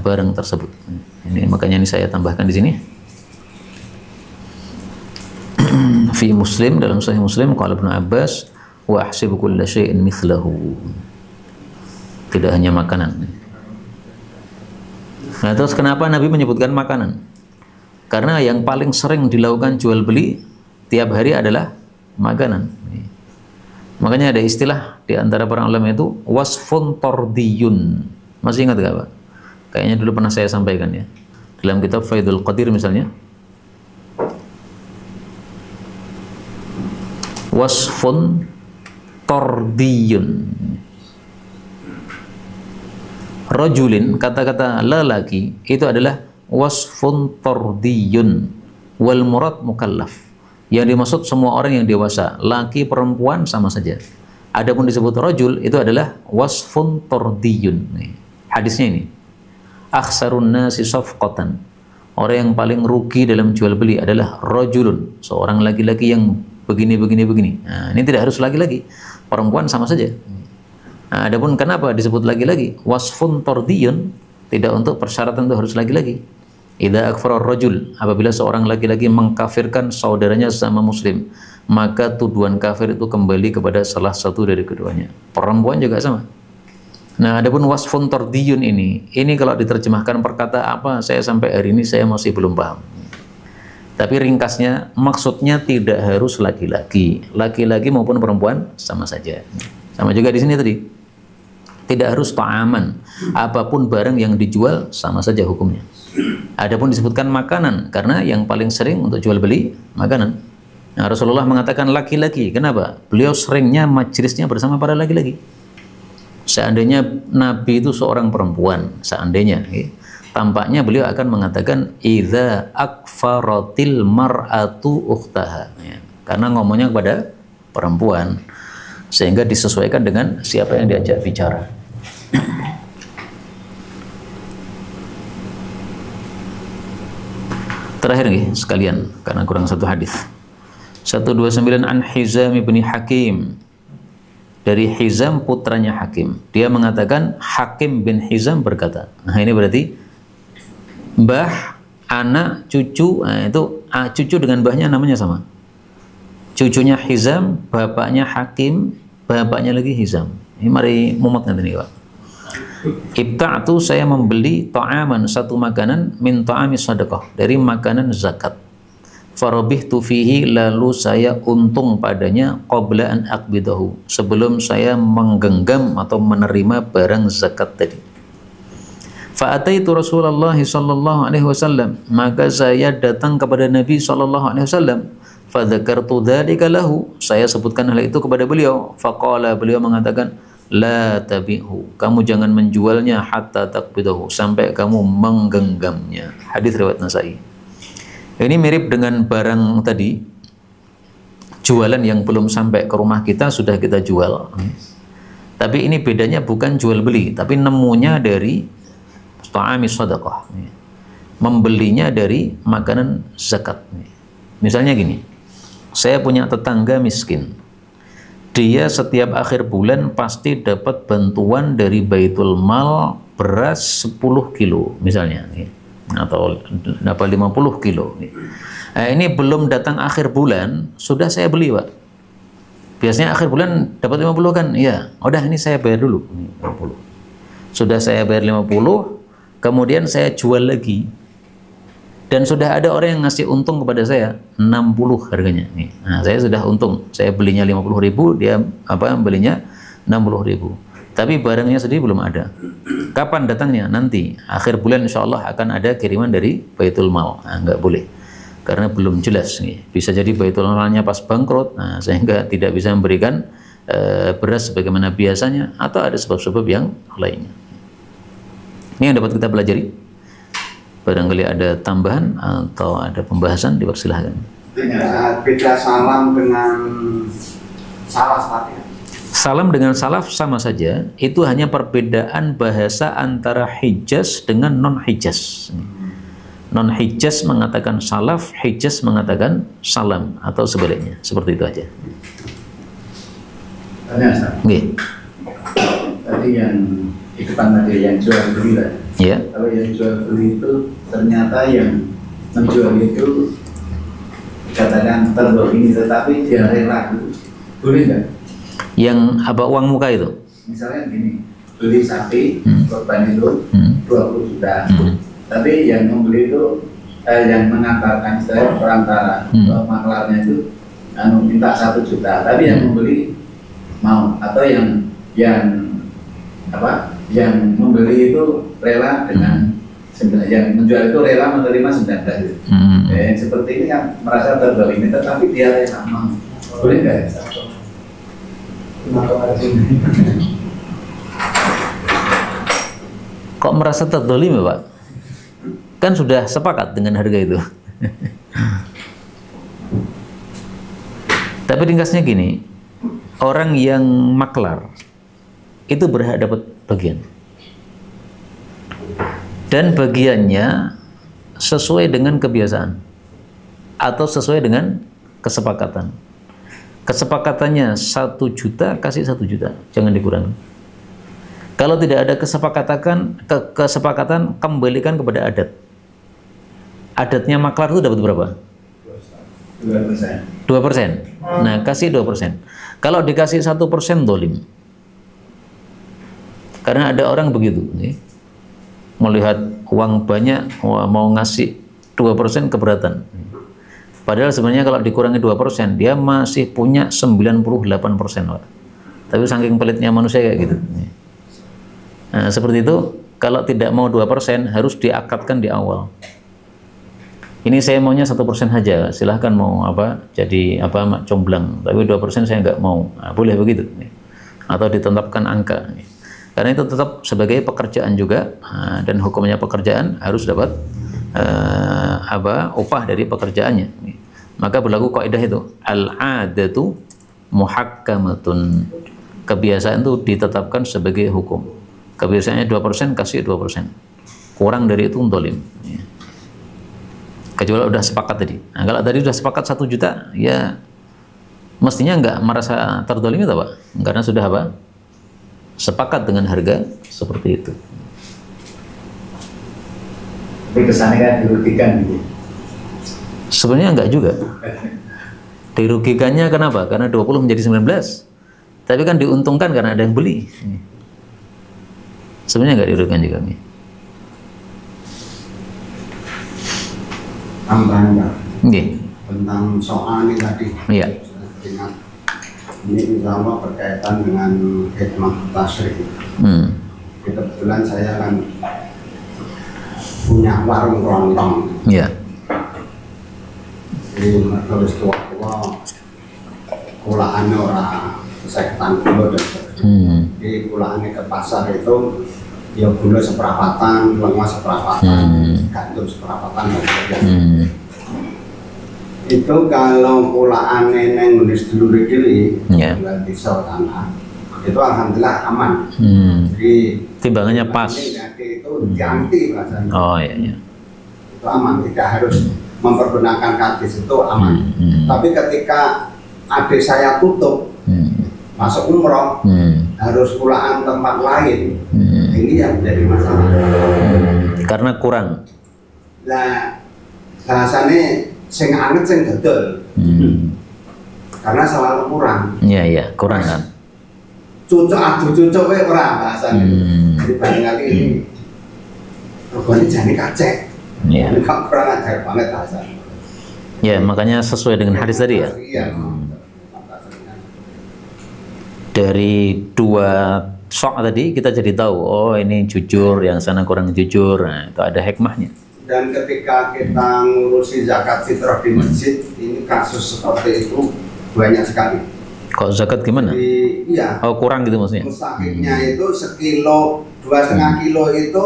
barang tersebut. Ini makanya ini saya tambahkan di sini. Fi Muslim, dalam Sahih Muslim, qala Ibnu Abbas wa ahsibu kulla syai'in mithlahu. Tidak hanya makanan. Nah, terus kenapa Nabi menyebutkan makanan? Karena yang paling sering dilakukan jual beli tiap hari adalah makanan. Makanya ada istilah di antara para ulama itu wasfun tordiyun. Masih ingat gak, Pak? Kayaknya dulu pernah saya sampaikan, ya. Dalam kitab Faidul Qadir misalnya, wasfun tordiyun. Rajulin, kata-kata lelaki itu adalah wasfun tordiyun, wal murad mukallaf. Yang dimaksud semua orang yang dewasa, laki perempuan sama saja. Adapun disebut rajul itu adalah wasfun tordiyun. Hadisnya ini, akhsarun nasi safqatan, orang yang paling rugi dalam jual beli adalah rajulun, seorang laki-laki yang begini. Nah, ini tidak harus laki-laki, perempuan sama saja. Nah, adapun kenapa disebut laki-laki, wasfun tordiyun, tidak untuk persyaratan itu harus laki-laki. Idza akfara rajul, apabila seorang laki-laki mengkafirkan saudaranya sesama muslim, maka tuduhan kafir itu kembali kepada salah satu dari keduanya. Perempuan juga sama. Nah, adapun wasfun tordiyun ini kalau diterjemahkan perkata apa, saya sampai hari ini saya masih belum paham. Tapi ringkasnya, maksudnya tidak harus laki-laki maupun perempuan sama saja. Sama juga di sini tadi, tidak harus ta'aman, apapun barang yang dijual sama saja hukumnya. Adapun disebutkan makanan, karena yang paling sering untuk jual beli makanan. Nah, Rasulullah mengatakan laki-laki, kenapa? Beliau seringnya majlisnya bersama para laki-laki. Seandainya Nabi itu seorang perempuan, seandainya, tampaknya beliau akan mengatakan idza akfaratil mar'atu ukhtaha, ya. Karena ngomongnya kepada perempuan, sehingga disesuaikan dengan siapa yang diajak bicara. Terakhir nih sekalian, karena kurang satu hadis. 129 an Hizam bin Hakim, dari Hizam putranya Hakim. Dia mengatakan Hakim bin Hizam berkata. Nah, ini berarti mbah, anak, cucu. Nah, itu cucu dengan mbahnya namanya sama. Cucunya Hizam, bapaknya Hakim, bapaknya lagi Hizam. Ini mari mumet nanti nih, Pak. Ibta'tu, saya membeli ta'aman, satu makanan, min ta'ami sadaqah, dari makanan zakat. farabihtu fihi, lalu saya untung padanya, qabla an aqbidahu, sebelum saya menggenggam atau menerima barang zakat tadi. Fa ataitu Rasulullah sallallahu alaihi wasallam, maka saya datang kepada Nabi sallallahu alaihi wasallam. Fa dzakartu dzalika lahu, saya sebutkan hal itu kepada beliau. Faqala, beliau mengatakan, la tabi'hu, kamu jangan menjualnya hatta taqbidahu, sampai kamu menggenggamnya. Hadis riwayat Nasai. Ini mirip dengan barang tadi, jualan yang belum sampai ke rumah kita sudah kita jual. Tapi ini bedanya bukan jual beli, tapi nemunya dari ta'ami sadaqah, membelinya dari makanan zakat. Misalnya gini, saya punya tetangga miskin, dia setiap akhir bulan pasti dapat bantuan dari Baitul Mal beras 10 kilo misalnya, atau dapat 50 kilo. Ini belum datang akhir bulan, sudah saya beli, Pak. Biasanya akhir bulan dapat 50 kan? Ya, udah ini saya bayar dulu. 50. Sudah saya bayar 50, kemudian saya jual lagi. Dan sudah ada orang yang ngasih untung kepada saya 60 harganya. Nah, saya sudah untung. Saya belinya 50.000, dia belinya 60.000. Tapi barangnya sendiri belum ada. Kapan datangnya? Nanti akhir bulan insya Allah akan ada kiriman dari Baitul Mal. Nah, nggak boleh karena belum jelas. Bisa jadi Baitul Malnya pas bangkrut, nah, sehingga tidak bisa memberikan beras sebagaimana biasanya, atau ada sebab-sebab yang lainnya. Ini yang dapat kita pelajari. Barangkali ada tambahan atau ada pembahasan, dipersilahkan. Beda salam dengan salaf tadi. Salam dengan salaf sama saja, itu hanya perbedaan bahasa antara Hijaz dengan non-Hijaz. Non-Hijaz mengatakan salaf, Hijaz mengatakan salam, atau sebaliknya, seperti itu aja. Tadi yang itu kan tadi yang jual beli lah. Ya. Kalau yang jual beli itu ternyata yang menjual itu katakan terzalimi, tetapi dia rela, boleh nggak? Yang apa, uang muka itu? Misalnya gini, beli sapi korban itu 20 juta, tapi yang membeli itu yang mengantarkan saya perantara maklarnya itu minta 1 juta, tapi yang membeli mau, atau yang membeli itu rela dengan yang menjual itu rela menerima 19 itu. Seperti ini kan merasa terzalimi, tetapi dia rela mau, boleh nggak? Kok merasa terzalimi, Pak? Kan sudah sepakat dengan harga itu. Tapi ringkasnya gini, orang yang maklar itu berhak dapat bagian, dan bagiannya sesuai dengan kebiasaan atau sesuai dengan kesepakatan. Kesepakatannya 1 juta, kasih 1 juta, jangan dikurangi. Kalau tidak ada kesepakatan, kembalikan kepada adat. Adatnya maklar itu dapat berapa? 2%. 2%. Nah, kasih 2%. Kalau dikasih 1% dolim. Karena ada orang begitu, melihat uang banyak mau ngasih 2% keberatan. Padahal sebenarnya kalau dikurangi 2%, dia masih punya 98%, Pak. Tapi saking pelitnya manusia kayak gitu. Nah, seperti itu, kalau tidak mau 2% harus diakadkan di awal. Ini saya maunya 1% saja, silahkan mau jadi comblang, tapi 2% saya nggak mau. Nah, boleh begitu. Atau ditetapkan angka. Karena itu tetap sebagai pekerjaan juga, dan hukumnya pekerjaan harus dapat upah dari pekerjaannya. Maka berlaku kaidah itu, al-'adatu muhakkamatun. Kebiasaan itu ditetapkan sebagai hukum. Kebiasaannya 2%, kasih 2%. Kurang dari itu dolim. Kecuali udah sepakat tadi. Nah, kalau tadi sudah sepakat 1 juta, ya mestinya nggak merasa terdolimi, Pak? Karena sudah sepakat dengan harga seperti itu. Tapi kesannya kan dirugikan gitu. Sebenarnya enggak juga. Dirugikannya kenapa? Karena 20 menjadi 19. Tapi kan diuntungkan karena ada yang beli. Sebenarnya enggak dirugikan juga. Tambahan, Pak. Nggih. tentang soal ini tadi. Iya. Ini insya Allah berkaitan dengan hikmah tasrif. Kebetulan saya kan punya warung kerontong. Iya. Jadi terus tua-tua kulaannya orang seketan gula dan sebagainya. Jadi kulaannya ke pasar itu ya gula seperapatan, lenga seperapatan, gandum seperapatan dan sebagainya. Itu kalau kulaan neneng nulis dulu diri, bulan pisau tanah, itu alhamdulillah aman. Jadi timbangannya pas. Itu dianti rasanya. Oh iya. Itu aman, tidak harus mempergunakan kadis itu aman. Tapi ketika adik saya tutup, masuk umroh, harus kulaan tempat lain, ini yang menjadi masalah. Karena kurang. Nah, bahasanya sing anget sing dodol. Karena selalu kurang. Iya, kurang kan. Cucuk adu cucuk wae ora bahasane. Jadi barangkali ini rogone jane kacek. Iya. Ini kok kurang ajar banget bahasane. Ya, makanya sesuai dengan hadis tadi ya. Iya. Dari dua sok tadi kita jadi tahu, oh ini jujur, yang sana kurang jujur. Nah, itu ada hikmahnya. Dan ketika kita ngurusi zakat fitrah di masjid, ini kasus seperti itu banyak sekali. Kok zakat gimana? Iya. Oh kurang gitu maksudnya? Mustakimnya itu sekilo, 2,5 kilo itu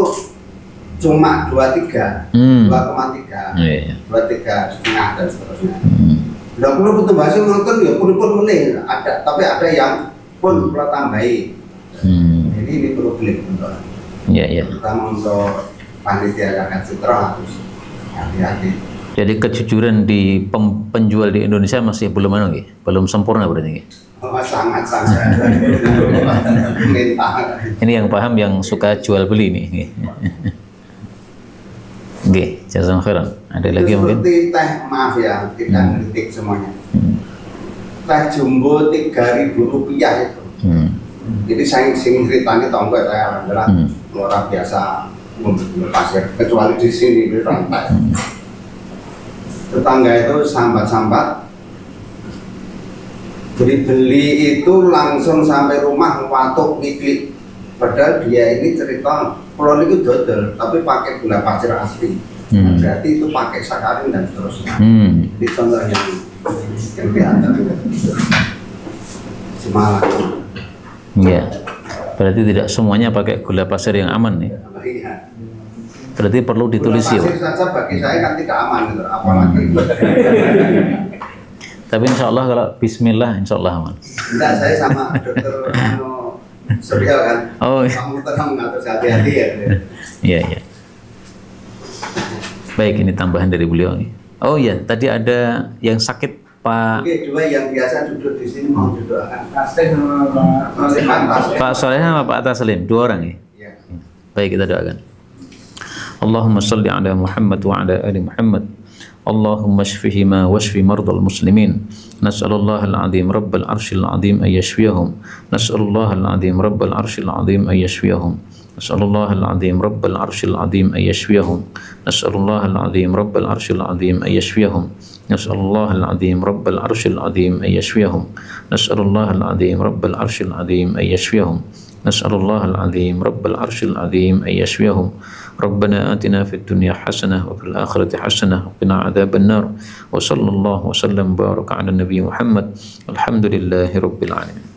cuma 2,3, 2,3, 2,3 setengah dan seterusnya. Tidak perlu betul bahasa nonton ya pun meneh ada, tapi ada yang pun perlu tambahi. Jadi ini perlu beli betul. Iya. Terutama untuk panitia zakat fitrah harus hati-hati. Jadi kejujuran di penjual di Indonesia masih belum belum sempurna berarti. Sangat. Ini yang paham yang suka jual beli nih. Oke, jazakallahu khairan. Ada lagi mungkin? Seperti teh, maaf ya, tidak kritik semuanya. Teh jumbo 3.000 rupiah itu. Jadi saya ceritanya tonggo saya adalah orang biasa membeli pasir, kecuali di sini di rantai. Tetangga itu sambat-sambat. Jadi beli itu langsung sampai rumah watuk miklik. Padahal dia ini cerita pulau itu dodol, tapi pakai gula pasir asli. Berarti itu pakai sakarin dan seterusnya. Jadi contoh yang diantar semalam. Iya. Berarti tidak semuanya pakai gula pasir yang aman nih. Iya. Berarti perlu ditulis ya. Gula pasir saja bagi saya kan tidak aman gitu, apalagi. Tapi insya Allah kalau Bismillah insya Allah aman. Enggak, saya sama dokter Surya kan. Oh. Kamu tenang harus hati-hati ya. Iya. Baik, ini tambahan dari beliau nih. Oh iya, tadi ada yang sakit Pak. Oke, dua yang biasa duduk di sini mau didoakan. Pak Soleh sama Pak Taslim, dua orang ya. Iya. Baik, kita doakan. Allahumma salli ala Muhammad wa ala ali Muhammad. Allahumma shfihima washfi mardal muslimin. Nas'alullah al-azim rabbal arshil azim ay yashfiyahum. Nas'alullah al-azim rabbal arshil azim ay yashfiyahum. Nas'alullah al-azim rabbal arshil azim ay yashfiyahum. Nas'alullah al-azim rabbal arshil azim ay yashfiyahum. Nas'alullah al-azim rabbal arshil azim ay yashfiyahum. Nas'alullah al-azim rabbal arshil azim ay yashfiyahum. Nas'alullah al-azim rabbal arshil azim ay yashfiyahum. ربنا آتنا في الدنيا حسنة وفي الآخرة حسنة وقنا عذاب النار وصلى الله وسلم وبارك على النبي محمد الحمد لله رب العالمين.